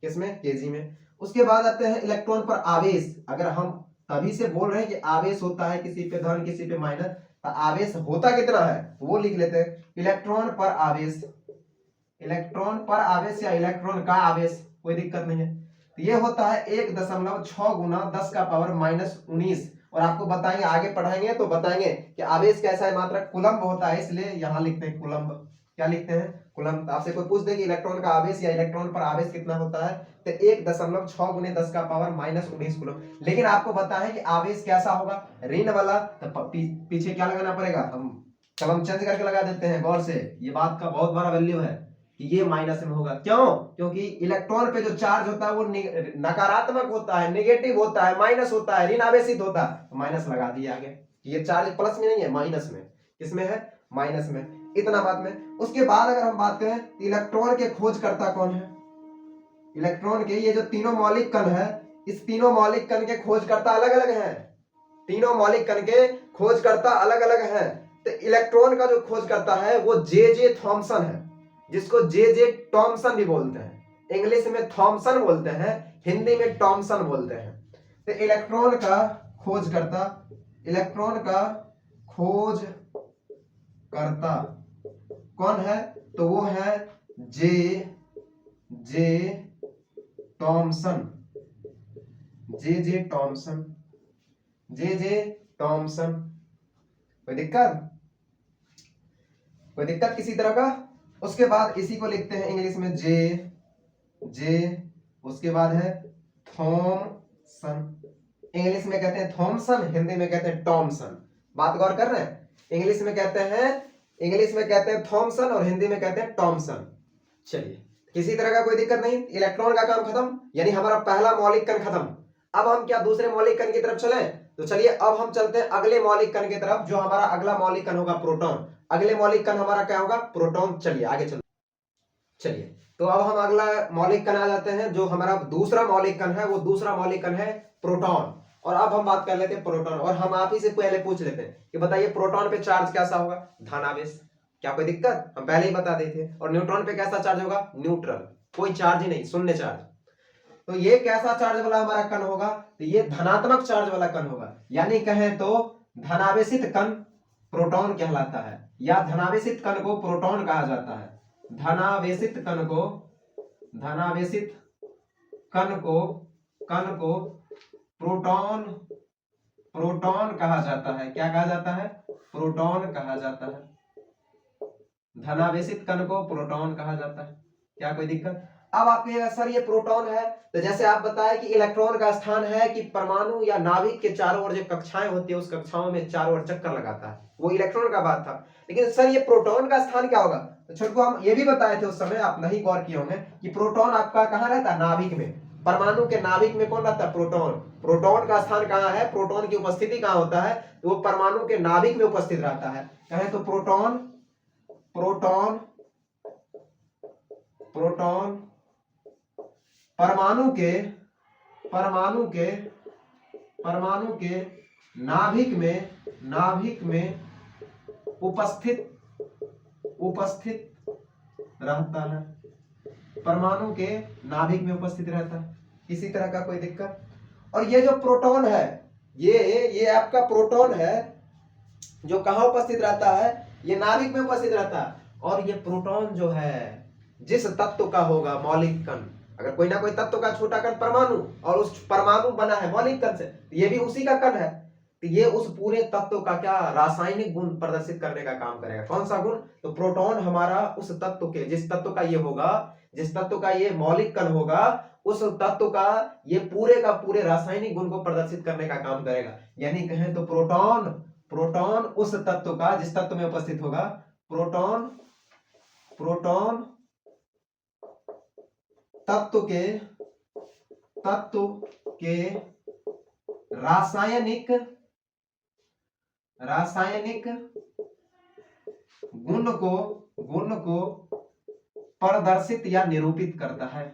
किसमें, केजी में। उसके बाद आते हैं इलेक्ट्रॉन पर आवेश। अगर हम तभी से बोल रहे हैं कि आवेश होता है किसी पे धन किसी पे माइनस, तो आवेश होता कितना है वो लिख लेते हैं। इलेक्ट्रॉन पर आवेश या इलेक्ट्रॉन का आवेश, कोई दिक्कत नहीं है। तो ये होता है 1.6 गुना 10 का पावर -19, और आपको बताएंगे, आगे पढ़ाएंगे तो बताएंगे कि आवेश कैसा है, मात्रक कूलम्ब होता है, इसलिए यहां लिखते हैं कूलम्ब। क्या लिखते हैं, कूलम्ब। आपसे कोई पूछ दे कि इलेक्ट्रॉन का आवेश या इलेक्ट्रॉन पर आवेश कितना होता है, तो 1.6 गुने 10 का पावर -19 कूलम्ब। लेकिन आपको पता है कि आवेश कैसा होगा, ऋण वाला, तो पीछे क्या लगाना पड़ेगा, हम कलम चेंज करके लगा देते हैं। गौर से, ये बात का बहुत बड़ा वैल्यू है कि ये माइनस में होगा। क्यों? क्योंकि इलेक्ट्रॉन पे जो चार्ज होता है वो नकारात्मक होता है, नेगेटिव होता है, माइनस होता है, ऋण आवेशित होता है, तो माइनस लगा दिया आगे। ये चार्ज प्लस में नहीं है, माइनस में। किसमें है, माइनस में। इतना बात में। उसके बाद अगर हम बात करें इलेक्ट्रॉन के खोजकर्ता कौन है, इलेक्ट्रॉन के ये जो तीनों मौलिक कण है, इस तीनों मौलिक कण के खोजकर्ता अलग अलग हैं। तीनों मौलिक कण के खोजकर्ता अलग अलग हैं। तो इलेक्ट्रॉन का जो खोजकर्ता है वो जे थॉमसन है, जिसको जे टॉमसन भी बोलते हैं। इंग्लिश में थॉमसन बोलते हैं, हिंदी में टॉमसन बोलते हैं। तो इलेक्ट्रॉन का खोजकर्ता कौन है, तो वो है जे टॉमसन। कोई दिक्कत किसी तरह का? उसके बाद इसी को लिखते हैं इंग्लिश में जे, उसके बाद है थॉमसन। इंग्लिश में कहते हैं थॉमसन, हिंदी में कहते हैं टॉमसन। बात गौर कर रहे हैं, इंग्लिश में कहते हैं थॉमसन और हिंदी में कहते हैं टॉमसन। चलिए, किसी तरह का कोई दिक्कत नहीं। इलेक्ट्रॉन का काम खत्म, यानी हमारा पहला मौलिक कण खत्म। अब हम क्या दूसरे मौलिक कण की तरफ चलें? तो चलिए अब हम चलते हैं अगले मौलिक कण की तरफ, जो हमारा अगला मौलिक कण होगा प्रोटॉन। अगले मौलिक कण हमारा क्या होगा, प्रोटॉन। चलिए आगे चलिए, तो अब हम अगला मौलिक कण आ जाते हैं। जो हमारा दूसरा मौलिक कण है, वो दूसरा मौलिक कण है प्रोटॉन। और अब हम बात कर लेते हैं प्रोटॉन, और हम आप ही से पहले पूछ लेते हैं कि बताइए प्रोटॉन पे चार्ज कैसा होगा, धनावेश। क्या कोई दिक्कत? हम पहले ही बता देते थे। और न्यूट्रॉन पे कैसा चार्ज होगा, न्यूट्रल, कोई चार्ज ही नहीं, शून्य चार्ज। तो ये कैसा चार्ज वाला हमारा कण होगा, तो ये धनात्मक चार्ज वाला कण होगा, यानी कहें तो धनावेशित कण प्रोटॉन कहलाता है, या धनावेशित कण को प्रोटॉन कहा जाता है। धनावेशित कण को प्रोटॉन कहा जाता है। क्या कहा जाता है? प्रोटॉन कहा जाता है। धनावेशित कण को प्रोटॉन कहा जाता है। क्या कोई दिक्कत? अब आप कहिएगा सर ये प्रोटॉन है, तो जैसे आप बताए कि इलेक्ट्रॉन का स्थान है कि परमाणु या नाभिक के चारों ओर जो कक्षाएं होती है उस कक्षाओं में चारों ओर चक्कर लगाता है, वो इलेक्ट्रॉन का बात था। लेकिन सर ये प्रोटॉन का स्थान क्या होगा? तो छोटू हम ये भी बताए थे उस समय, आप नहीं गौर किए होंगे कि प्रोटॉन आपका कहाँ रहता है? नाभिक में। परमाणु के नाभिक में कौन रहता है? प्रोटॉन। प्रोटॉन का स्थान कहाँ है? प्रोटॉन की उपस्थिति कहाँ होता है? तो वो परमाणु के नाभिक में उपस्थित रहता है। कहें तो प्रोटॉन परमाणु के नाभिक में उपस्थित रहता है। परमाणु के नाभिक में उपस्थित रहता है। किसी तरह का कोई दिक्कत? और ये जो प्रोटॉन है, ये आपका प्रोटॉन है जो कहां उपस्थित रहता है? ये नाभिक में उपस्थित रहता है। और ये प्रोटॉन जो है जिस तत्व का होगा मौलिक कण, अगर कोई ना कोई तत्व का छोटा कण परमाणु, और उस परमाणु बना है मौलिक कण से, तो ये भी उसी का कण है, तो ये उस पूरे तत्व का क्या रासायनिक गुण प्रदर्शित करने का काम करेगा। कौन सा गुण? तो प्रोटॉन हमारा उस तत्व के, जिस तत्व का ये होगा, जिस तत्व का ये मौलिक कण होगा, उस तत्व का ये पूरे का पूरे रासायनिक गुण को प्रदर्शित करने का काम करेगा। यानी कहें तो प्रोटॉन उस तत्व का, जिस तत्व में उपस्थित होगा, प्रोटॉन तत्व के रासायनिक गुण को प्रदर्शित या निरूपित करता है।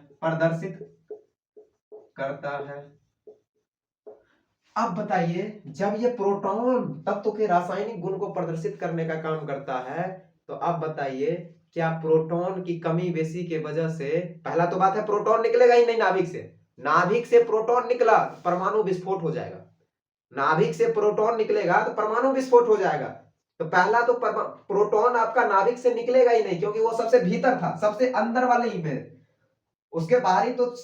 अब बताइए, जब ये प्रोटॉन तत्व के रासायनिक गुण को प्रदर्शित करने का काम करता है, तो अब बताइए क्या प्रोटॉन की कमी बेसी के वजह से, पहला तो बात है प्रोटॉन निकलेगा ही नहीं नाभिक से प्रोटॉन निकला परमाणु विस्फोट हो जाएगा। नाभिक से प्रोटॉन निकलेगा तो परमाणु विस्फोट हो जाएगा। तो पहला तो प्रोटॉन आपका नाभिक से निकलेगा ही नहीं, क्योंकि वो सबसे भीतर था, सबसे अंदर वाले ही में। उसके बाहर ही तो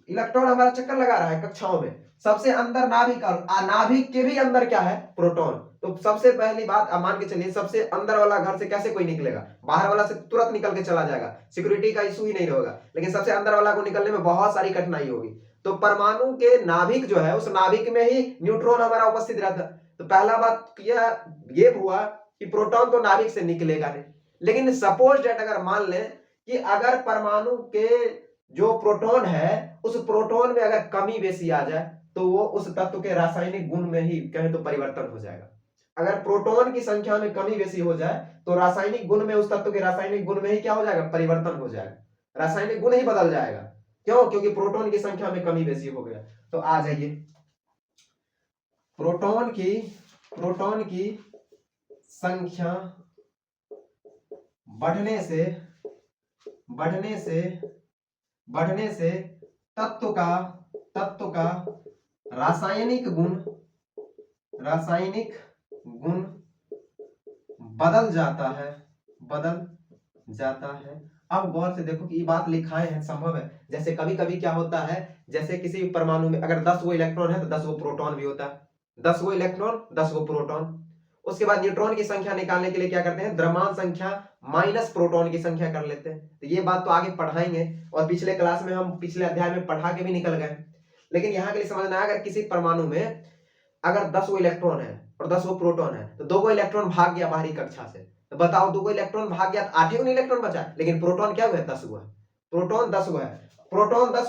इलेक्ट्रॉन हमारा चक्कर लगा रहा है कक्षाओं में। सबसे अंदर नाभिक, और नाभिक के भी अंदर क्या है? प्रोटॉन। तो सबसे पहली बात मान के चलिए, सबसे अंदर वाला घर से कैसे कोई निकलेगा? बाहर वाला से तुरंत निकल के चला जाएगा, सिक्योरिटी का इशू ही नहीं होगा। लेकिन सबसे अंदर वाला को निकलने में बहुत सारी कठिनाई होगी। तो परमाणु के नाभिक जो है, उस नाभिक में ही न्यूट्रॉन हमारा उपस्थित रहता है। तो पहला बात ये हुआ कि प्रोटॉन तो नाभिक से निकलेगा नहीं। लेकिन सपोज डेट अगर मान लें कि अगर परमाणु के जो प्रोटॉन है, उस प्रोटॉन में अगर कमी बेसी आ जाए, तो वो उस तत्व के रासायनिक गुण में ही कहें तो परिवर्तन हो जाएगा। अगर प्रोटॉन की संख्या में कमी बेसी हो जाए, तो रासायनिक गुण में, उस तत्व के रासायनिक गुण में ही क्या हो जाएगा? परिवर्तन हो जाएगा, रासायनिक गुण ही बदल जाएगा। क्यों? क्योंकि प्रोटॉन की संख्या में कमी बेसी हो गया। तो आ जाइए, प्रोटॉन की संख्या बढ़ने से तत्व का रासायनिक गुण बदल जाता है। अब गौर से देखो कि ये बात लिखाए हैं, संभव है। जैसे कभी कभी क्या होता है, जैसे किसी परमाणु में अगर 10 गो इलेक्ट्रॉन है तो 10 गो प्रोटॉन भी होता है। 10 गो इलेक्ट्रॉन 10 गो प्रोटॉन। उसके बाद न्यूट्रॉन की संख्या निकालने के लिए क्या करते हैं? द्रव्यमान संख्या माइनस प्रोटॉन की संख्या कर लेते हैं। तो ये बात तो आगे पढ़ाएंगे, और पिछले क्लास में हम पिछले अध्याय में पढ़ा के भी निकल गए। लेकिन यहाँ के लिए समझना है, अगर किसी परमाणु में अगर 10 गो इलेक्ट्रॉन है और 10 गो प्रोटॉन है, तो 2 गो इलेक्ट्रॉन भाग गया बाहरी कक्षा से, तो बताओ 2 गो इलेक्ट्रॉन भाग गया तो 8 गो इलेक्ट्रॉन बचा, लेकिन प्रोटॉन क्या हुआ? 10 गो है। प्रोटॉन 10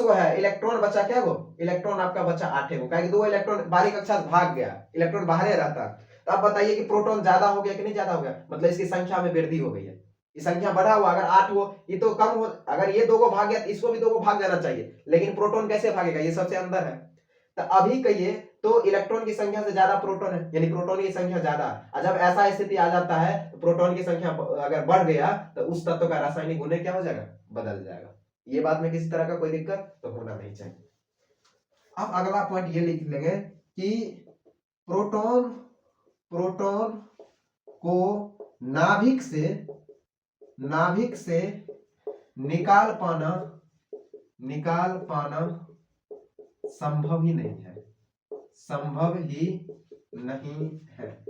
गो है, इलेक्ट्रॉन बचा क्या गो? इलेक्ट्रॉन आपका बचा 8 गो, क्योंकि 2 इलेक्ट्रॉन बाहरी कक्षा से भाग गया, इलेक्ट्रॉन बाहर रहता। तो अब बताइए कि प्रोटॉन ज्यादा हो गया कि नहीं ज्यादा हो गया? मतलब इसकी संख्या में वृद्धि हो गई है, ये संख्या बढ़ा हुआ। अगर 8 हो, ये तो कम हो, अगर ये 2 गो भाग गया तो इसको भी 2 गो भाग जाना चाहिए, लेकिन प्रोटॉन कैसे भागेगा? ये सबसे अंदर है। तो अभी कहिए तो इलेक्ट्रॉन की संख्या से ज्यादा प्रोटॉन है, यानी प्रोटॉन की संख्या ज्यादा है। जब ऐसा स्थिति आ जाता है, तो प्रोटॉन की संख्या अगर बढ़ गया, तो उस तत्व का रासायनिक गुण क्या हो जाएगा? बदल जाएगा। ये बात में किसी तरह का कोई दिक्कत तो होना नहीं चाहिए। अब अगला पॉइंट ये लिख लेंगे कि प्रोटॉन प्रोटॉन को नाभिक से निकाल पाना संभव ही नहीं है, संभव ही नहीं है।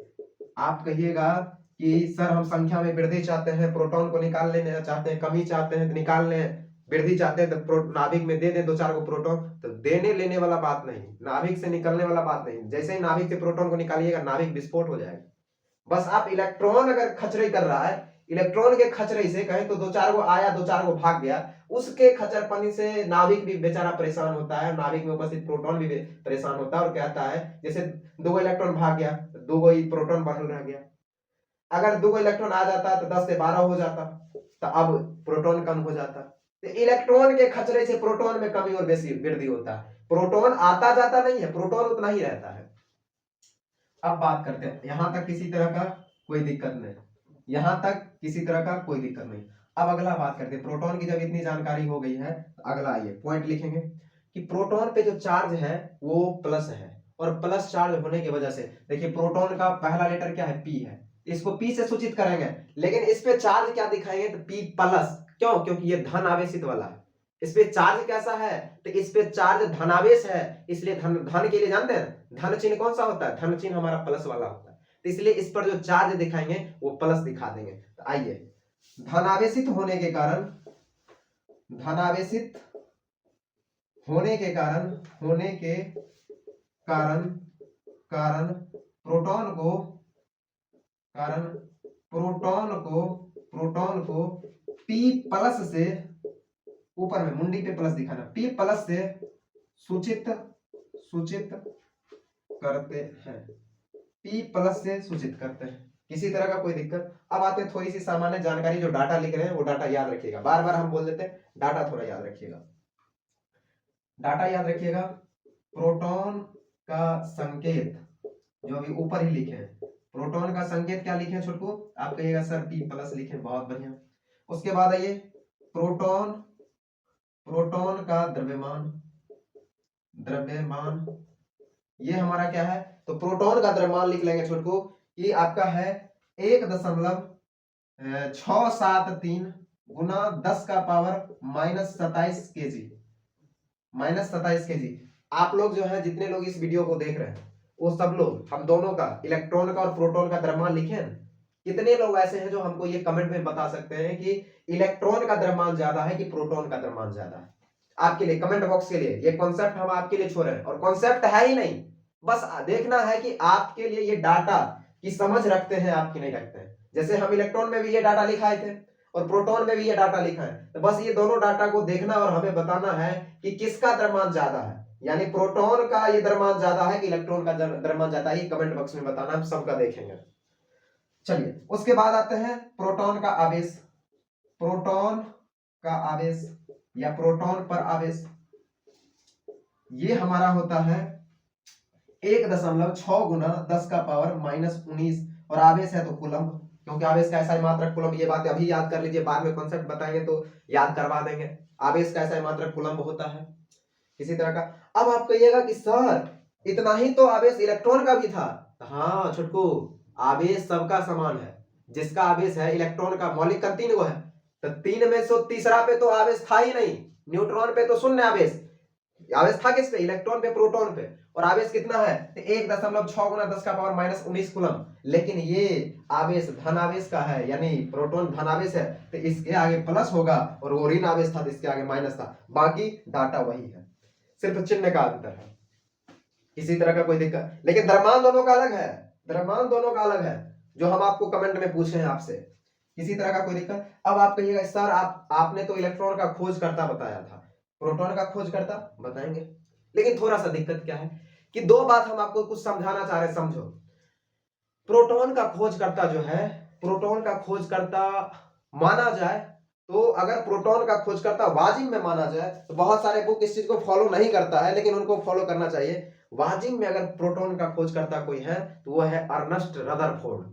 आप कहिएगा कि सर हम संख्या में वृद्धि चाहते हैं, प्रोटॉन को निकाल लेना चाहते हैं, कमी चाहते हैं तो निकाल लें, वृद्धि चाहते हैं तो नाभिक में दे दें 2-4 को प्रोटॉन। तो देने लेने वाला बात नहीं, नाभिक से निकलने वाला बात नहीं। जैसे ही नाभिक से प्रोटॉन को निकालिएगा नाभिक विस्फोट हो जाएगा। बस आप इलेक्ट्रॉन अगर खचरे कर रहा है, इलेक्ट्रॉन के खचरे से कहें तो 2-4 को आया 2-4 को भाग गया, उसके खचरपनी से नाभिक भी बेचारा परेशान होता है, नाभिक में उपस्थित प्रोटॉन भी परेशान होता है और कहता है जैसे 2 इलेक्ट्रॉन भाग गया, 2 ही प्रोटॉन बचल रह गया। अगर 2 इलेक्ट्रॉन आ जाता तो 10 से 12 हो जाता, तो अब प्रोटॉन कम हो जाता। तो इलेक्ट्रॉन के खचरे से प्रोटॉन में कमी और बेसी वृद्धि होता है, प्रोटॉन आता जाता नहीं है, प्रोटॉन उतना ही रहता है। अब बात करते हैं, यहां तक किसी तरह का कोई दिक्कत नहीं, यहां तक किसी तरह का कोई दिक्कत नहीं। अब अगला बात करते हैं, प्रोटॉन की जब इतनी जानकारी हो गई है तो अगला आइए पॉइंट लिखेंगे कि प्रोटॉन पे जो चार्ज है वो प्लस है, और प्लस चार्ज होने की वजह से देखिए प्रोटॉन का पहला लेटर क्या है, पी है, इसको पी से सूचित करेंगे, लेकिन इस पे चार्ज क्या दिखाएंगे तो पी प्लस। क्यों? क्योंकि ये धन आवेशित वाला है। इस पे चार्ज कैसा है तो इस पे चार्ज धनावेश है, इसलिए धन के लिए जानते हैं धन चिन्ह कौन सा होता है, धन चिन्ह हमारा प्लस वाला होता है, तो इसलिए इस पर जो चार्ज दिखाएंगे वो प्लस दिखा देंगे। तो आइए, धनावेशित होने के कारण प्रोटॉन को पी प्लस से, ऊपर में मुंडी पे प्लस दिखाना, पी प्लस से सूचित करते हैं, पी प्लस से सूचित करते हैं। किसी तरह का कोई दिक्कत? अब आते थोड़ी सी सामान्य जानकारी, जो डाटा लिख रहे हैं वो डाटा याद रखिएगा, बार बार हम बोल देते हैं, डाटा थोड़ा याद रखिएगा, डाटा याद रखिएगा। प्रोटॉन का संकेत जो अभी ऊपर ही लिखे हैं, प्रोटॉन का संकेत क्या लिखे हैं छोटकू? आप कहिएगा सर पी प्लस लिखे, बहुत बढ़िया। उसके बाद आइए, प्रोटॉन का द्रव्यमान ये हमारा क्या है, तो प्रोटॉन का द्रव्यमान लिख लेंगे छोटकू, ये आपका है 1.673 गुना 10 का पावर -27 केजी। आप लोग जो है जितने लोग इस वीडियो को देख रहे हैं वो सब लोग हम दोनों का, इलेक्ट्रॉन का और प्रोटॉन का द्रव्यमान लिखे हैं। कितने लोग ऐसे हैं जो हमको ये कमेंट में बता सकते हैं कि इलेक्ट्रॉन का द्रव्यमान ज्यादा है कि प्रोटॉन का द्रव्यमान ज्यादा है? आपके लिए कमेंट बॉक्स के लिए ये कॉन्सेप्ट हम आपके लिए छोड़ रहे हैं, और कॉन्सेप्ट है ही नहीं, बस देखना है कि आपके लिए ये डाटा की समझ रखते हैं आप कि नहीं रखते हैं। जैसे हम इलेक्ट्रॉन में भी ये डाटा लिखाए थे और प्रोटॉन में भी ये डाटा लिखा है, तो बस ये दोनों डाटा को देखना और हमें बताना है कि किसका द्रव्यमान ज्यादा है, यानी प्रोटॉन का ये द्रव्यमान ज्यादा है कि इलेक्ट्रॉन का द्रव्यमान ज्यादा है, ये कमेंट बॉक्स में बताना, हम सबका देखेंगे। चलिए उसके बाद आते हैं प्रोटॉन का आवेश, या प्रोटॉन पर आवेश, ये हमारा होता है 1.6 गुना 10 का पावर -19, और आवेश है तो कूलम्ब, क्योंकि आवेश का ऐसा मात्रक कूलम्ब, ये बात अभी याद कर लीजिए, बाद में कॉन्सेप्ट बताएंगे तो याद करवा देंगे। आवेश का ऐसा मात्रक कूलम्ब होता है किसी तरह का। अब आप कहिएगा कि सर इतना ही तो आवेश इलेक्ट्रॉन का भी था। हाँ छोटकू, आवेश सबका समान है, जिसका आवेश है इलेक्ट्रॉन का, मौलिक कण 3 गो है, तो 3 में से तीसरा पे तो आवेश था ही नहीं, न्यूट्रॉन पे तो शून्य आवेश था किस पे, इलेक्ट्रॉन पे, प्रोटॉन पे, और आवेश कितना है 1.6 गुना 10 का पावर -19 कूलम्ब, लेकिन ये आवेश धन आवेश का है, यानी प्रोटॉन धन आवेश है, तो इसके आगे प्लस होगा, और वो ऋण आवेश था तो इसके आगे माइनस था, बाकी डाटा वही है, सिर्फ चिन्ह का अंतर है, किसी तरह का कोई दिक्कत। लेकिन द्रव्यमान दोनों का अलग है, द्रव्यमान दोनों का अलग है, जो हम आपको कमेंट में पूछे हैं आपसे, किसी तरह का कोई दिक्कत। अब आप कहिएगा सर आपने तो इलेक्ट्रॉन का खोजकर्ता बताया था, प्रोटॉन का खोजकर्ता बताएंगे, लेकिन थोड़ा सा दिक्कत क्या है कि 2 बात हम आपको कुछ समझाना चाह रहे हैं, समझो। प्रोटॉन का खोजकर्ता जो है, प्रोटॉन का खोजकर्ता माना जाए तो, अगर प्रोटॉन का खोजकर्ता वाजिब में माना जाए तो बहुत सारे बुक इस चीज को फॉलो नहीं करता है, लेकिन उनको फॉलो करना चाहिए। वाजिब में अगर प्रोटॉन का खोजकर्ता कोई है तो वो है अर्नस्ट रदरफोर्ड।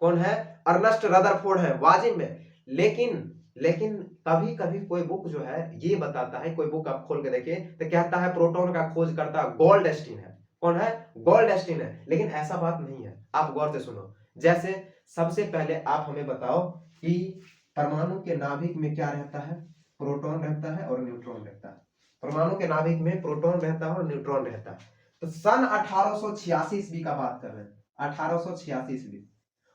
कौन है? अर्नस्ट रदरफोर्ड है वाजिब में। लेकिन कभी कभी कोई बुक जो है ये बताता है, कोई बुक आप खोल के देखिए तो कहता है प्रोटॉन का खोजकर्ता गोल्डस्टीन है। कौन है? गोल्डस्टीन है। लेकिन ऐसा बात नहीं है, आप गौर से सुनो। जैसे सबसे पहले आप हमें बताओ कि परमाणु के नाभिक में क्या रहता है? प्रोटॉन रहता है और न्यूट्रॉन रहता है। परमाणु के नाभिक में प्रोटॉन रहता है और न्यूट्रॉन रहता है। तो सन 1886 ईस्वी का बात कर रहे हैं, 1886 ईस्वी।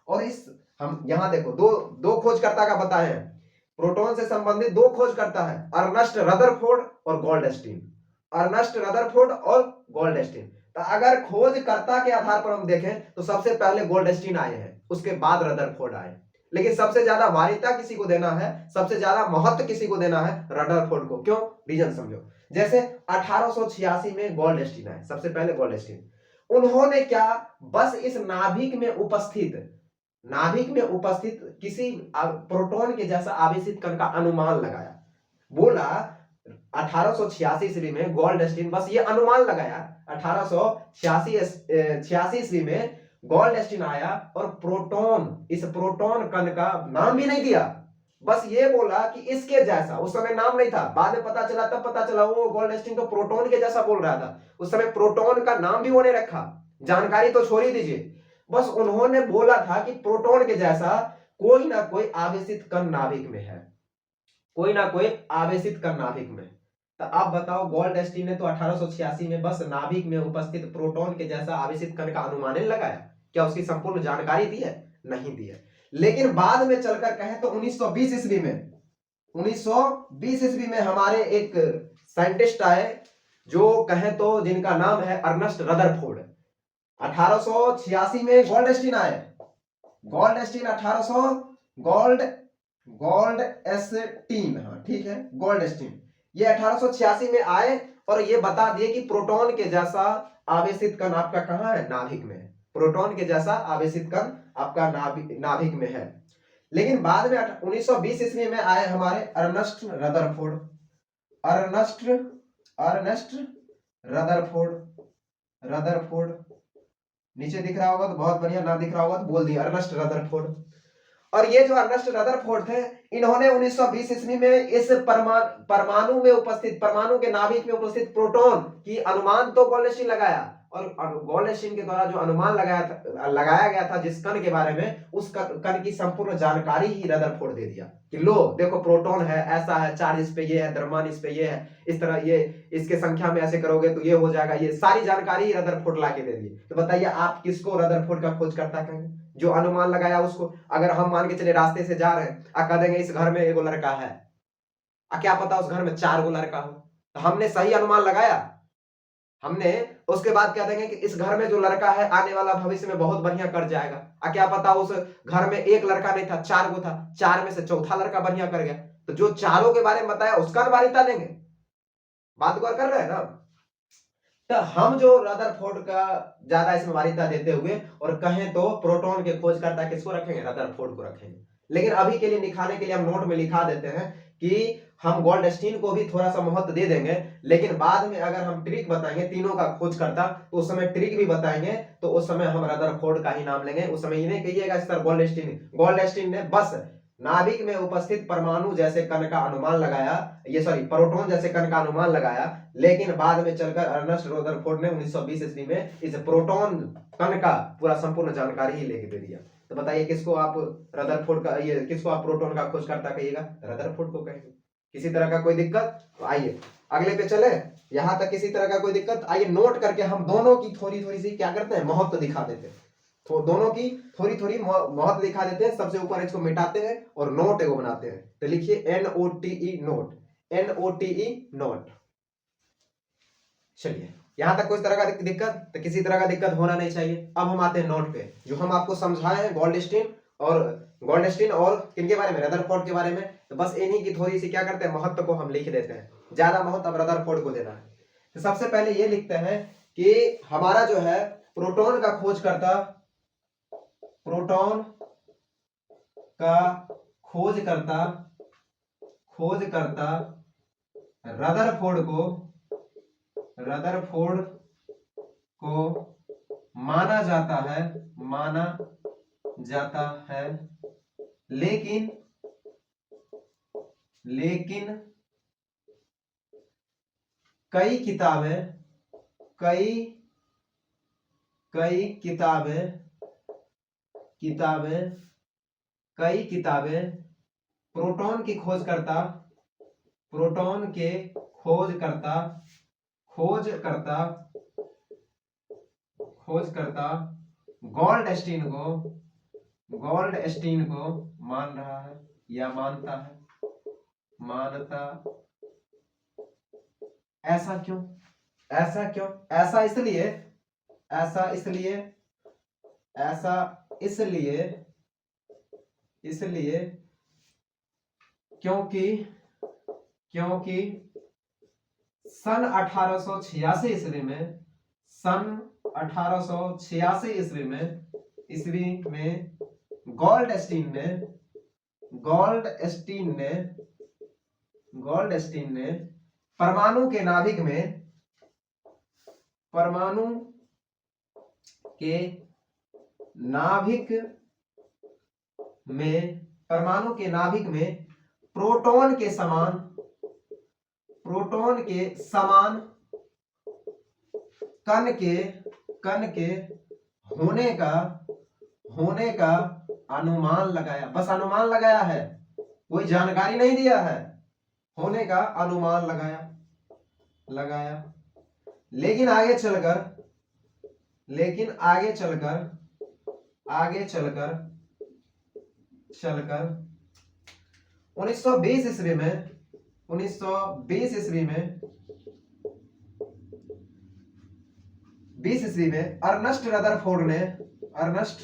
और इस हम यहां देखो दो दो खोजकर्ता का बताए हैं, प्रोटॉन से संबंधित दो खोजकर्ता है, अर्नस्ट रदरफोर्ड और गोल्डस्टीन। अर्नस्ट रदरफोर्ड और गोल्डस्टीन। तो अगर खोजकर्ता के आधार पर हम देखें तो सबसे पहले गोल्डस्टीन आए हैं, उसके बाद रदरफोर्ड आए। लेकिन सबसे ज्यादा वारिता किसी को देना है, सबसे ज्यादा महत्व किसी को देना है? रदरफोर्ड को। क्यों? रीजन समझो। जैसे 1886 में गोल्डस्टीन आए, सबसे पहले गोल्डस्टीन। उन्होंने क्या, बस इस नाभिक में उपस्थित किसी प्रोटॉन के जैसा आवेशित कण का अनुमान लगाया। बोला 1886 ईस्वी में गोल्डस्टीन बस ये अनुमान लगाया। 1886 ईस्वी में गोल्डस्टीन आया और इस प्रोटॉन कण का नाम भी नहीं दिया, बस ये बोला कि इसके जैसा। उस समय नाम नहीं था, बाद में पता चला, तब पता चला वो गोल्डस्टीन तो प्रोटॉन के जैसा बोल रहा था। उस समय प्रोटॉन का नाम भी वो ने रखा, जानकारी तो छोड़ ही दीजिए। बस उन्होंने बोला था कि प्रोटॉन के जैसा कोई ना कोई आवेशित कण नाभिक में है, कोई ना कोई आवेशित कण नाभिक में। तो आप बताओ, गोल्डस्टीन ने तो 1886 में बस नाभिक में उपस्थित प्रोटॉन के जैसा आवेशित कण का अनुमान लगाया, क्या उसकी संपूर्ण जानकारी दी है? नहीं दी है। लेकिन बाद में चलकर कहें तो 1920 ईस्वी में हमारे एक साइंटिस्ट आए, जो कहें तो जिनका नाम है अर्नस्ट रदरफोर्ड। 1886 में गोल्डस्टीन आए, गोल्डस्टीन 1800 गोल्डस्टीन, हाँ ठीक है, गोल्डस्टीन ये 1886 में आए और ये बता दिए कि प्रोटॉन के जैसा आवेशित कण आपका कहां है? नाभिक में है। प्रोटॉन के जैसा आवेशित कण आपका नाभिक में है। लेकिन बाद में 1920 ईस्वी में आए हमारे अर्नस्ट रदरफोर्ड। अर्नस्ट रदरफोर्ड नीचे दिख रहा होगा तो बहुत बढ़िया, ना दिख रहा होगा तो बोल दिया, अर्नस्ट रदरफोर्ड। और ये जो अर्नस्ट रदरफोर्ड थे, इन्होंने 1920 ईस्वी में इस परमाणु के नाभिक में उपस्थित प्रोटॉन की अनुमान तो गोल्डस्टीन लगाया, और गोल्डस्टीन के द्वारा जो अनुमान लगाया गया था जिस कण के बारे में, उस कण की संपूर्ण जानकारी ही रदरफोर्ड दे दिया कि लो देखो प्रोटॉन है, ऐसा है, चार्ज इस पे ये है, द्रव्यमान इस पे ये है, इस तरह ये इसके संख्या में ऐसे करोगे तो ये हो जाएगा, ये सारी जानकारी ही रदरफोर्ड ला के दे दी। तो बताइए आप किसको रदरफोर्ड का खोजकर्ता कहेंगे? जो अनुमान लगाया उसको। अगर हम मान के चले रास्ते से जा रहे हैं, कह देंगे इस घर में एगो लड़का है, क्या पता उस घर में 4 गो लड़का हो, तो हमने सही अनुमान लगाया। हमने उसके बाद कह देंगे कि इस घर में जो लड़का है आने वाला भविष्य में बहुत बढ़िया कर जाएगा, क्या पता उस घर में एक लड़का नहीं था, 4 गो था, 4 में से चौथा लड़का बढ़िया कर गया। तो जो चारों के बारे में बताया उसका वारिता देंगे। बात गौर कर रहे हैं ना? तो हम जो रदरफोर्ड का ज्यादा इसमें वारिता देते हुए और कहें तो प्रोटॉन के खोजकर्ता किसको रखेंगे? रदरफोर्ड को रखेंगे। लेकिन अभी के लिए दिखाने के लिए हम नोट में लिखा देते हैं कि हम गोल्डस्टीन को भी थोड़ा सा महत्व दे देंगे, लेकिन बाद में अगर हम ट्रिक बताएंगे तीनों का खोजकर्ता, तो उस समय ट्रिक भी बताएंगे, तो उस समय हम रदरफोर्ड का ही नाम लेंगे। उस समय ये नहीं कहिएगा सर गोल्डस्टीन ने बस नाभिक में उपस्थित परमाणु जैसे कण का अनुमान लगाया, प्रोटॉन जैसे कण का अनुमान लगाया, लेकिन बाद में चलकर अर्नस्ट रदरफोर्ड ने 1920 ईस्वी में इस प्रोटॉन कण का पूरा संपूर्ण जानकारी ही लेके दे दिया। तो बताइए किसको आप किसको आप प्रोटॉन का खोजकर्ता कहिएगा? रदरफोर्ड को कहेंगे। किसी तरह का कोई दिक्कत? तो आइए अगले पे चले। यहां तक किसी तरह का कोई दिक्कत? आइए नोट करके हम दोनों की थोड़ी थोड़ी सी क्या करते हैं, महत्व दिखा देते हैं। तो दोनों की थोड़ी थोड़ी महत्व दिखा देते हैं। सबसे ऊपर इसको मिटाते हैं और नोट एगो बनाते हैं। तो लिखिए NOTE नोट, NOTE नोट। चलिए यहां तक कोई तरह का दिक्कत? तो किसी तरह का दिक्कत होना नहीं चाहिए। अब हम आते हैं नोट पे, जो हम आपको समझाए हैं गोल्डस्टीन और किनके बारे में? रदरफोर्ड के बारे में। तो बस इन्हीं की थोड़ी सी क्या करते हैं, महत्व को हम लिख देते हैं। ज्यादा महत्व अब रदरफोर्ड को देना है। तो सबसे पहले ये लिखते हैं कि हमारा जो है प्रोटॉन का खोजकर्ता रदरफोर्ड को माना जाता है, लेकिन लेकिन कई किताबें प्रोटॉन की खोजकर्ता गोल्डस्टीन को मान रहा है या मानता। ऐसा क्यों? ऐसा इसलिए क्योंकि सन 1886 ईस्वी में गोल्डस्टीन ने परमाणु के नाभिक में प्रोटॉन के समान कण के होने का अनुमान लगाया। बस अनुमान लगाया है, कोई जानकारी नहीं दिया है, होने का अनुमान लगाया। लेकिन आगे चलकर 1920 ईस्वी में अर्नस्ट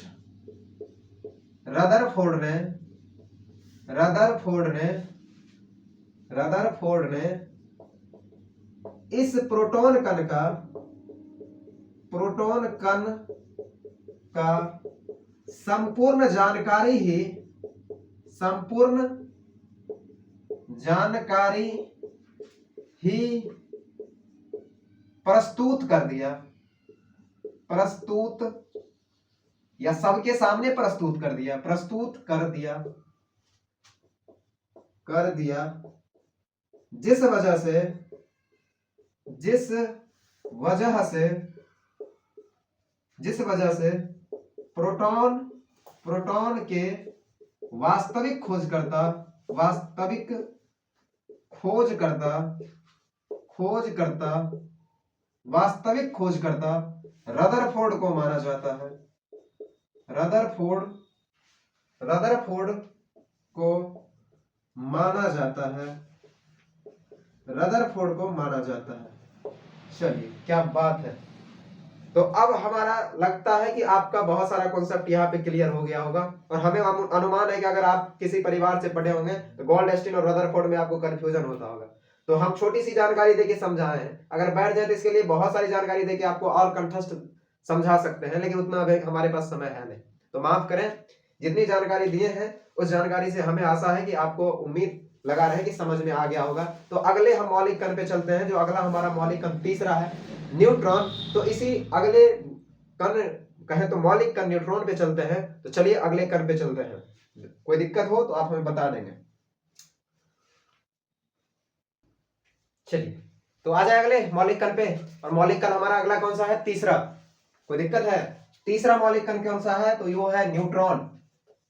रदरफोर्ड ने इस प्रोटॉन कण का संपूर्ण जानकारी ही प्रस्तुत या सबके सामने प्रस्तुत कर दिया, जिस वजह से प्रोटॉन के वास्तविक खोजकर्ता रदरफोर्ड को माना जाता है। रदरफोर्ड को माना जाता है। चलिए, क्या बात है। तो अब हमारा लगता है कि आपका बहुत सारा कॉन्सेप्ट यहाँ पे क्लियर हो गया होगा, और हमें अनुमान है कि अगर आप किसी परिवार से पढ़े होंगे तो गोल्डस्टीन और रदरफोर्ड में आपको कंफ्यूजन होता होगा। तो हम छोटी सी जानकारी देके समझाए हैं, अगर बैठ जाए तो इसके लिए बहुत सारी जानकारी देके आपको और कंठस्थ समझा सकते हैं, लेकिन उतना हमारे पास समय है नहीं, तो माफ करें। जितनी जानकारी दिए हैं उस जानकारी से हमें आशा है कि आपको उम्मीद लगा रहे कि समझ में आ गया होगा। तो अगले हम मौलिक कण पे चलते हैं, जो अगला हमारा मौलिक कण तीसरा है, न्यूट्रॉन। तो इसी अगले कण कहें तो मौलिक कण न्यूट्रॉन पे चलते हैं। तो चलिए अगले कण पे चलते हैं, कोई दिक्कत हो तो आप हमें बता देंगे। चलिए, तो आ जाए अगले मौलिक कण पे, और मौलिक कण हमारा अगला कौन सा है? तीसरा। कोई दिक्कत है? तीसरा मौलिक कण कौन सा है? तो वो है न्यूट्रॉन।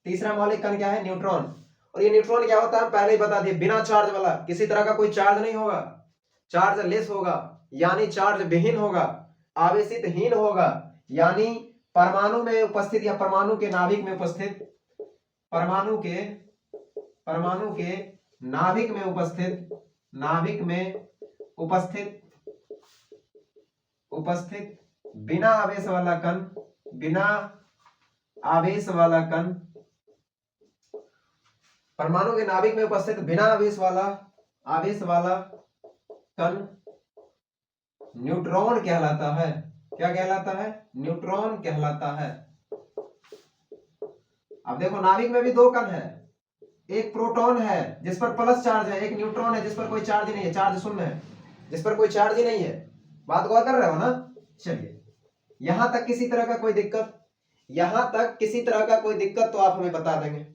तीसरा मौलिक कण क्या है? न्यूट्रॉन। और ये न्यूट्रॉन क्या होता है पहले ही बता दिए, बिना चार्ज वाला, किसी तरह का कोई चार्ज नहीं होगा, चार्ज लेस होगा, यानी चार्ज विहीन होगा, आवेशितहीन होगा, यानी परमाणु में उपस्थित या परमाणु के नाभिक में उपस्थित बिना आवेश वाला कण, परमाणु के नाभिक में उपस्थित बिना आवेश वाला कण न्यूट्रॉन कहलाता है। क्या कहलाता है? न्यूट्रॉन कहलाता है। अब देखो, नाभिक में भी दो कण है, एक प्रोटॉन है जिस पर प्लस चार्ज है, एक न्यूट्रॉन है जिस पर कोई चार्ज नहीं है, चार्ज शून्य है, जिस पर कोई चार्ज ही नहीं है। बात गौर कर रहे हो ना? चलिए, यहां तक किसी तरह का कोई दिक्कत तो आप हमें बता देंगे।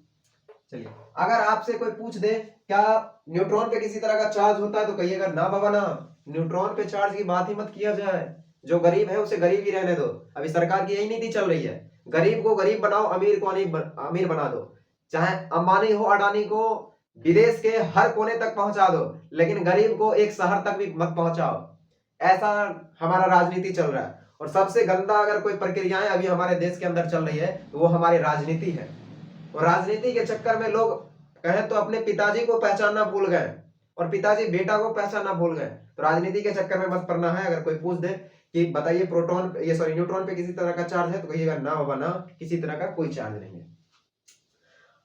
चलिए, अगर आपसे कोई पूछ दे क्या न्यूट्रॉन पे किसी तरह का चार्ज होता है तो कहिएगा ना बाबा ना, न्यूट्रॉन पे चार्ज की बात ही मत किया जाए, जो गरीब है उसे गरीब ही रहने दो। अभी सरकार की यही नीति चल रही है, गरीब को गरीब बनाओ, अमीर को अमीर बना दो। चाहे अंबानी हो अडानी को विदेश के हर कोने तक पहुंचा दो, लेकिन गरीब को एक शहर तक भी मत पहुंचाओ। ऐसा हमारा राजनीति चल रहा है। और सबसे गंदा अगर कोई प्रक्रियाएं अभी हमारे देश के अंदर चल रही है तो वो हमारी राजनीति है। और राजनीति के चक्कर में लोग कहें तो अपने पिताजी को पहचानना भूल गए और पिताजी बेटा को पहचानना भूल गए। तो राजनीति के चक्कर में मत पड़ना है। अगर कोई पूछ दे कि बताइए प्रोटॉन ये सॉरी न्यूट्रॉन पे किसी तरह का चार्ज है, तो कहिएगा ना बाबा ना, किसी तरह का कोई चार्ज नहीं है।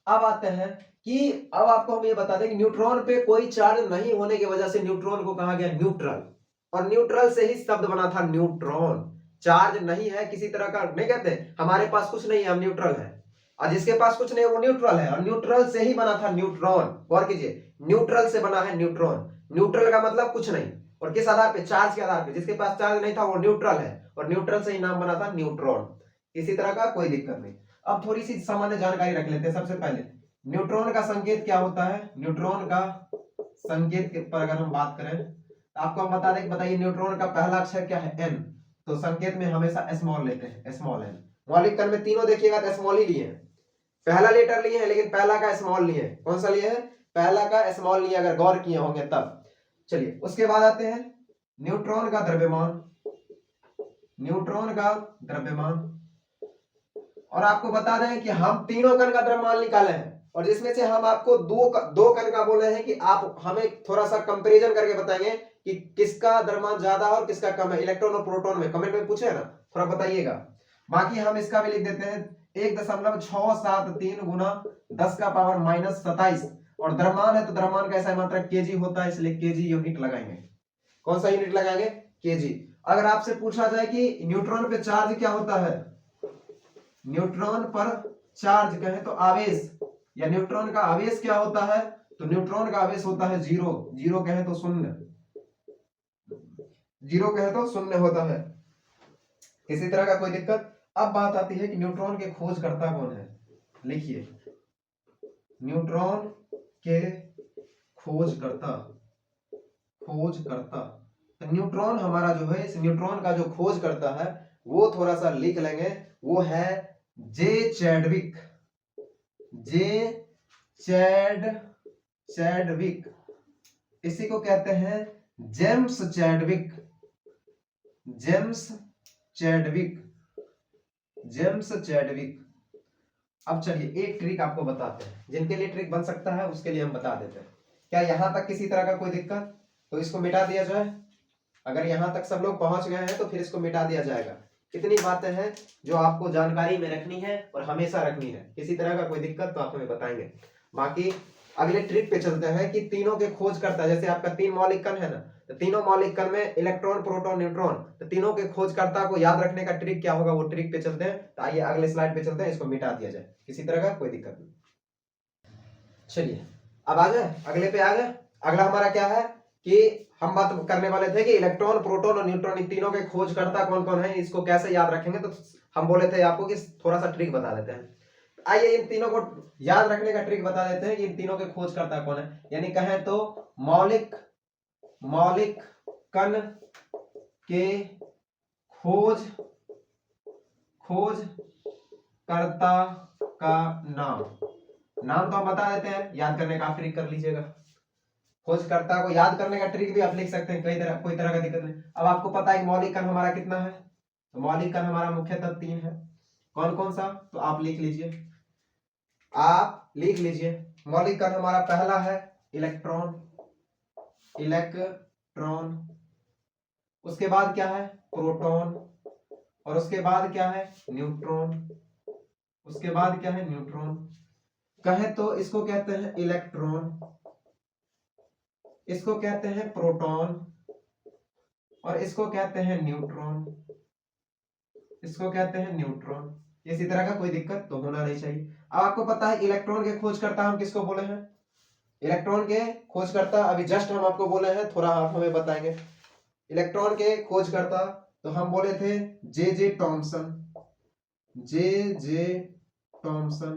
अब आते हैं कि अब आपको हम ये बता दें कि न्यूट्रॉन पे कोई चार्ज नहीं होने की वजह से न्यूट्रॉन को कहा गया न्यूट्रल, और न्यूट्रल से ही शब्द बना था न्यूट्रॉन। चार्ज नहीं है किसी तरह का, नहीं कहते हमारे पास कुछ नहीं है हम न्यूट्रल है, और जिसके पास कुछ नहीं है वो न्यूट्रल है। और न्यूट्रल से ही बना था न्यूट्रॉन। गौर कीजिए, न्यूट्रल से बना है न्यूट्रॉन। न्यूट्रल का मतलब कुछ नहीं, और किस आधार पे? चार्ज के आधार पे। जिसके पास चार्ज नहीं था वो न्यूट्रल है, और न्यूट्रल से ही नाम बना था न्यूट्रॉन। किसी तरह का कोई दिक्कत नहीं। अब थोड़ी सी सामान्य जानकारी रख लेते हैं। सबसे पहले न्यूट्रॉन का संकेत क्या होता है? न्यूट्रॉन का संकेत पर अगर हम बात करें तो आपको हम बता दें, बताइए न्यूट्रॉन का पहला अक्षर क्या है? एन। तो संकेत में हमेशा स्मॉल लेते हैं, स्मॉल एन। मौलिक कण में तीनों देखिएगा तो स्मॉल ही लिए हैं, पहला लेटर लिए हैं, लेकिन पहला का स्मॉल लिए। कौन सा लिए है? पहला का स्मॉल लिए, अगर गौर किए होंगे तब। चलिए उसके बाद आते हैं न्यूट्रॉन का द्रव्यमान। न्यूट्रॉन का द्रव्यमान, और आपको बता दें कि हम तीनों कण का द्रव्यमान निकाले हैं, और जिसमें से हम आपको दो कण का बोले हैं कि आप हमें थोड़ा सा कंपैरिजन करके बताएंगे कि किसका द्रव्यमान ज्यादा और किसका कम है, इलेक्ट्रॉन और प्रोटॉन में। कमेंट में पूछे ना, थोड़ा बताइएगा। बाकी हम इसका भी लिख देते हैं 1.673 गुना 10 का पावर -27, और द्रव्यमान है तो द्रव्यमान का ऐसा मात्रा केजी होता है, इसलिए केजी यूनिट लगाएंगे। कौन सा यूनिट लगाएंगे? केजी। अगर आपसे पूछा जाए कि न्यूट्रॉन पे चार्ज क्या होता है, न्यूट्रॉन पर चार्ज कहें तो आवेश, या न्यूट्रॉन का आवेश क्या होता है, तो न्यूट्रॉन का आवेश होता है जीरो। जीरो कहें तो शून्य, जीरो कहें तो शून्य होता है। किसी तरह का कोई दिक्कत? अब बात आती है कि न्यूट्रॉन के खोजकर्ता कौन है। लिखिए, न्यूट्रॉन के खोजकर्ता, खोजकर्ता। तो न्यूट्रॉन हमारा जो है, इस न्यूट्रॉन का जो खोजकर्ता है वो थोड़ा सा लिख लेंगे, वो है जे चैडविक। जे चैडविक, इसी को कहते हैं James Chadwick. James Chadwick, James Chadwick. अब चलिए एक ट्रिक आपको बताते हैं, जिनके लिए ट्रिक बन सकता है उसके लिए हम बता देते हैं। क्या यहां तक किसी तरह का कोई दिक्कत? तो इसको मिटा दिया जाए। अगर यहां तक सब लोग पहुंच गए हैं तो फिर इसको मिटा दिया जाएगा। कितनी बातें हैं जो आपको जानकारी में रखनी है और हमेशा रखनी है। किसी तरह का कोई दिक्कत तो आप हमें बताएंगे। बाकी अगले ट्रिक पे चलते हैं कि तीनों के खोज करता, जैसे आपका 3 मौलिक कण है ना, तो तीनों मौलिक कण में इलेक्ट्रॉन प्रोटॉन न्यूट्रॉन, तो तीनों के खोजकर्ता को याद रखने का ट्रिक क्या होगा, वो ट्रिक पे चलते हैं। तो आइए अगले स्लाइड पे चलते हैं, इसको मिटा दिया जाए, किसी तरह का कोई दिक्कत नहीं। चलिए अब आ जाए, अगले पे आ जाए। अगला हमारा क्या है कि हम बात करने वाले थे कि इलेक्ट्रॉन प्रोटॉन और न्यूट्रॉन इन तीनों के खोजकर्ता कौन कौन है, इसको कैसे याद रखेंगे। तो हम बोले थे आपको कि थोड़ा सा ट्रिक बता देते हैं। आइए इन तीनों को याद रखने का ट्रिक बता देते हैं कि इन तीनों के खोजकर्ता कौन है। यानी कहें तो मौलिक कण के खोजकर्ता का नाम तो हम बता देते हैं, याद करने का आप ट्रिक कर लीजिएगा। खोजकर्ता को याद करने का ट्रिक भी आप लिख सकते हैं, कोई तरह का दिक्कत नहीं। अब आपको पता है मौलिक कण हमारा कितना है, तो मौलिक कण हमारा मुख्यतः 3 है। कौन कौन सा? तो आप लिख लीजिए, आप लिख लीजिए। मौलिक कण हमारा पहला है इलेक्ट्रॉन, उसके बाद क्या है? प्रोटॉन, और उसके बाद क्या है? न्यूट्रॉन, उसके बाद क्या है? न्यूट्रॉन। कहे तो इसको कहते हैं इलेक्ट्रॉन, इसको कहते हैं प्रोटॉन, और इसको कहते हैं न्यूट्रॉन, इसको कहते हैं न्यूट्रॉन। इसी तरह का कोई दिक्कत तो होना नहीं चाहिए। अब आपको पता है इलेक्ट्रॉन के खोजकर्ता हम किसको बोले हैं? इलेक्ट्रॉन के खोजकर्ता अभी जस्ट हम आपको बोले हैं, थोड़ा आप हमें बताएंगे। इलेक्ट्रॉन के खोजकर्ता तो हम बोले थे जे टॉमसन, जे टॉमसन।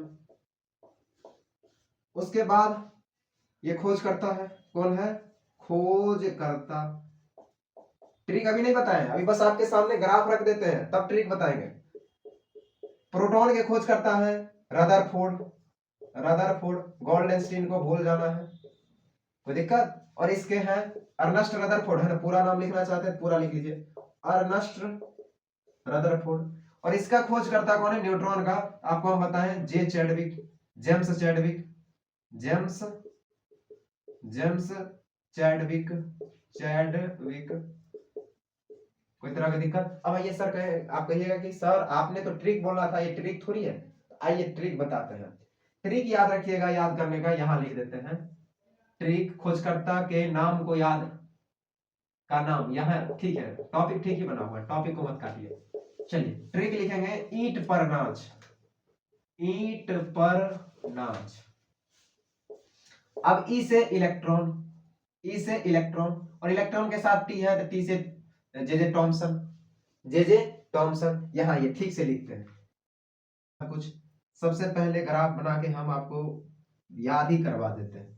उसके बाद ये खोज करता है, कौन है? खोज करता। ट्रिक अभी नहीं बताए, अभी बस आपके सामने ग्राफ रख देते हैं तब ट्रिक बताएंगे। प्रोटॉन के खोज करता है रदरफोर्ड, रदरफोर्ड, गोल्डस्टीन को भूल जाना है, कोई दिक्कत? और इसके हैं अर्नस्ट रदरफोर्ड, है ना, पूरा नाम लिखना चाहते हैं पूरा लिख लीजिए, अर्नस्ट रदरफोर्ड। और इसका खोज करता कौन है? न्यूट्रॉन का, आपको हम बताएं, J Chadwick, James Chadwick, James James Chadwick, Chadwick. कोई तरह की दिक्कत? अब आइए सर कहे, आप कहिएगा कि सर आपने तो ट्रिक बोला था, ये ट्रिक थोड़ी है। आइए ट्रिक बताते हैं। ट्रिक याद रखिएगा, याद करने का यहां लिख देते हैं। ट्रिक खोजकर्ता के नाम को याद, का नाम यहाँ ठीक है, टॉपिक ठीक ही बना हुआ है, टॉपिक को मत काटिए। चलिए ट्रिक लिखेंगे, ईंट पर नाच, ईंट पर नाच। अब ई से इलेक्ट्रॉन, ई से इलेक्ट्रॉन, और इलेक्ट्रॉन के साथ टी है तो टी से जे टॉमसन, जे टॉमसन। यहां ये ठीक से लिखते हैं कुछ। सबसे पहले ग्राफ बना के हम आपको याद ही करवा देते हैं।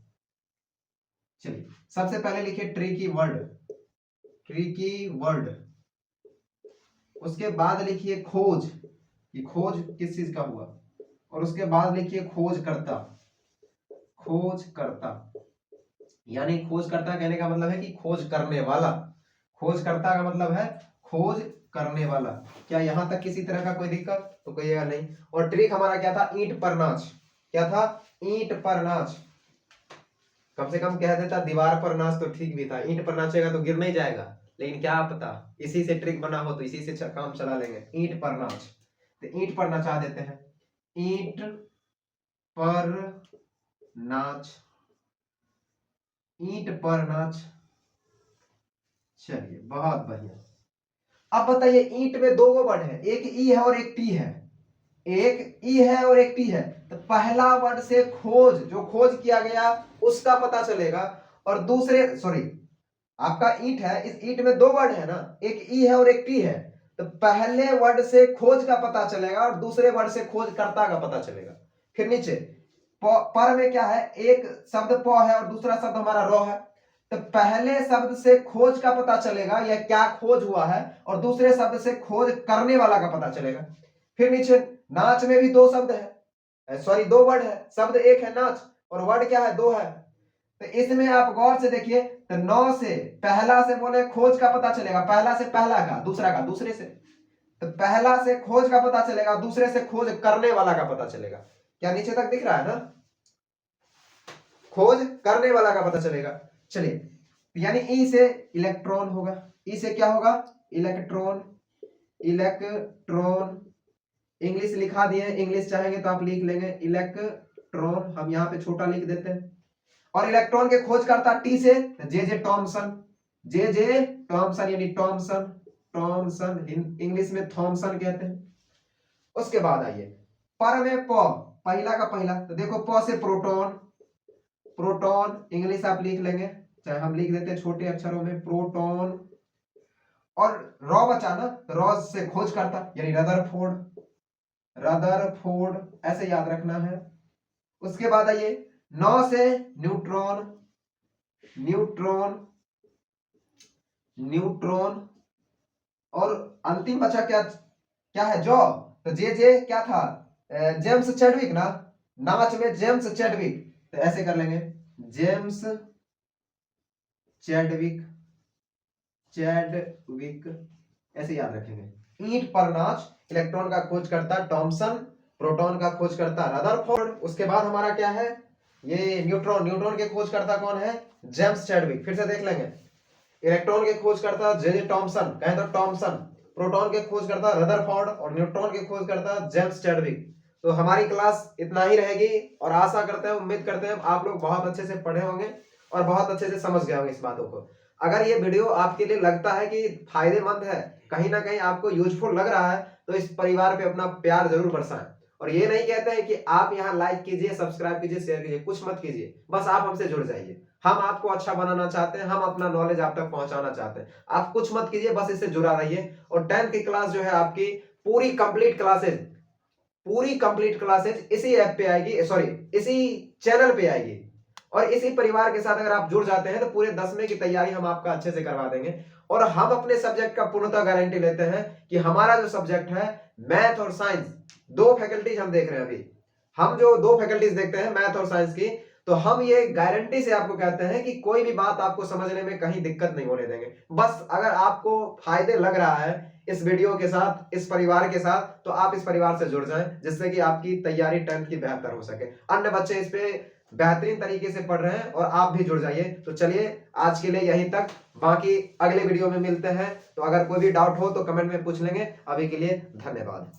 चलिए सबसे पहले लिखिए ट्रिकी वर्ड, ट्रिकी वर्ड। उसके बाद लिखिए खोज, ये खोज किस चीज का हुआ, और उसके बाद लिखिए खोज करता, खोज करता। यानी खोज करता कहने का मतलब है कि खोज करने वाला, खोज करता का मतलब है खोज करने वाला। क्या यहां तक किसी तरह का कोई दिक्कत? तो कहिएगा नहीं। और ट्रिक हमारा क्या था? ईंट पर नाच। क्या था? ईंट पर नाच। कम से कम कह देता दीवार पर नाच तो ठीक भी था, ईंट पर नाचेगा तो गिर नहीं जाएगा। लेकिन क्या पता इसी से ट्रिक बना हो तो इसी से काम चला लेंगे। ईंट पर नाच, तो ईंट पर नचा देते हैं, ईंट पर नाच, ईंट पर नाच। चलिए बहुत बढ़िया। अब बताइए ईंट में दो वर्ड है, एक ई है और एक टी है, एक ई है और एक टी है। तो पहला वर्ड से खोज, जो खोज किया गया उसका पता चलेगा, और दूसरे सॉरी आपका ईंट है, इस ईंट में दो वर्ड है ना, एक ई है और एक टी है। तो पहले वर्ड से खोज का पता चलेगा और दूसरे वर्ड से खोजकर्ता का पता चलेगा। फिर नीचे पर में क्या है, एक शब्द प है और दूसरा शब्द हमारा रो है। तो पहले शब्द से खोज का पता चलेगा या क्या खोज हुआ है, और दूसरे शब्द से खोज करने वाला का पता चलेगा। फिर नीचे नाच में भी दो शब्द है, सॉरी दो वर्ड है, शब्द एक है नाच और वर्ड क्या है? दो है। तो इसमें आप गौर से देखिए, तो नौ से पहला से बोले खोज का पता चलेगा, पहला से पहला का, दूसरा का दूसरे से। तो पहला से खोज का पता चलेगा, दूसरे से खोज करने वाला का पता चलेगा। क्या नीचे तक दिख रहा है ना? खोज करने वाला का पता चलेगा। चलिए यानी ई से इलेक्ट्रॉन होगा, ई से क्या होगा? Electron, electron. इंग्लिश लिखा दिए, इंग्लिश चाहेंगे तो आप लिख लेंगे इलेक्ट्रॉन, हम यहाँ पे छोटा लिख देते हैं। और इलेक्ट्रॉन के खोज करता टी से जे टॉमसन, जे टॉमसन यानी टॉमसन, टॉमसन इंग्लिश में थॉमसन कहते हैं। उसके बाद आइए पर में प, पहला का पहला, तो देखो प से प्रोटॉन, प्रोटॉन इंग्लिश आप लिख लेंगे, चाहे हम लिख देते हैं छोटे अक्षरों में प्रोटॉन। और रॉ बचा ना, रॉ से खोज करता यानी रदरफोर्ड, रदरफोर्ड ऐसे याद रखना है। उसके बाद आइए 9 से न्यूट्रॉन, न्यूट्रॉन, न्यूट्रॉन। और अंतिम बचा क्या, क्या है? जॉ। तो जे क्या था? जेम्स चैडविक ना, नाच में जेम्स चैडविक, तो ऐसे कर लेंगे जेम्स चैडविक, चैडविक ऐसे याद रखेंगे। ईंट पर नाच, इलेक्ट्रॉन का खोज करता टॉमसन, प्रोटॉन का खोज करता रदरफोर्ड। उसके बाद हमारा क्या है? ये न्यूट्रॉन, न्यूट्रॉन के खोज करता कौन है? James Chadwick. फिर से देख लेंगे, इलेक्ट्रॉन के खोज करता जे टॉमसन, कहें तो टॉमसन, प्रोटॉन के खोज करता रदरफोर्ड, और न्यूट्रॉन के खोज करता जेम्स चैडविक। तो हमारी क्लास इतना ही रहेगी, और आशा करते हैं, उम्मीद करते हैं आप लोग बहुत अच्छे से पढ़े होंगे और बहुत अच्छे से समझ गए होंगे इस बातों को। अगर ये वीडियो आपके लिए लगता है कि फायदेमंद है, कहीं ना कहीं आपको यूजफुल लग रहा है, तो इस परिवार पे अपना प्यार जरूर बरसाएं। और ये नहीं कहते हैं कि आप यहाँ लाइक कीजिए, सब्सक्राइब कीजिए, शेयर कीजिए, कुछ मत कीजिए, बस आप हमसे जुड़ जाइए। हम आपको अच्छा बनाना चाहते हैं, हम अपना नॉलेज आप तक पहुंचाना चाहते हैं। आप कुछ मत कीजिए, बस इससे जुड़ा रहिए। और 10th की क्लास जो है आपकी पूरी कंप्लीट क्लासेज, पूरी कंप्लीट क्लासेज इसी ऐप पे आएगी, सॉरी इसी चैनल पे आएगी। और इसी परिवार के साथ अगर आप जुड़ जाते हैं तो पूरे 10वें की तैयारी हम आपका अच्छे से करवा देंगे। और हम अपने सब्जेक्ट का पूर्णतः गारंटी लेते हैं कि हमारा जो सब्जेक्ट है मैथ और साइंस, दो फैकल्टीज हम देख रहे हैं अभी, हम जो दो फैकल्टीज देखते हैं मैथ और साइंस की, तो हम ये गारंटी से आपको कहते हैं कि कोई भी बात आपको समझने में कहीं दिक्कत नहीं होने देंगे। बस अगर आपको फायदे लग रहा है इस वीडियो के साथ, इस परिवार के साथ, तो आप इस परिवार से जुड़ जाएं, जिससे कि आपकी तैयारी 10th की बेहतर हो सके। अन्य बच्चे इस पे बेहतरीन तरीके से पढ़ रहे हैं और आप भी जुड़ जाइए। तो चलिए आज के लिए यहीं तक, बाकी अगले वीडियो में मिलते हैं। तो अगर कोई भी डाउट हो तो कमेंट में पूछ लेंगे। अभी के लिए धन्यवाद।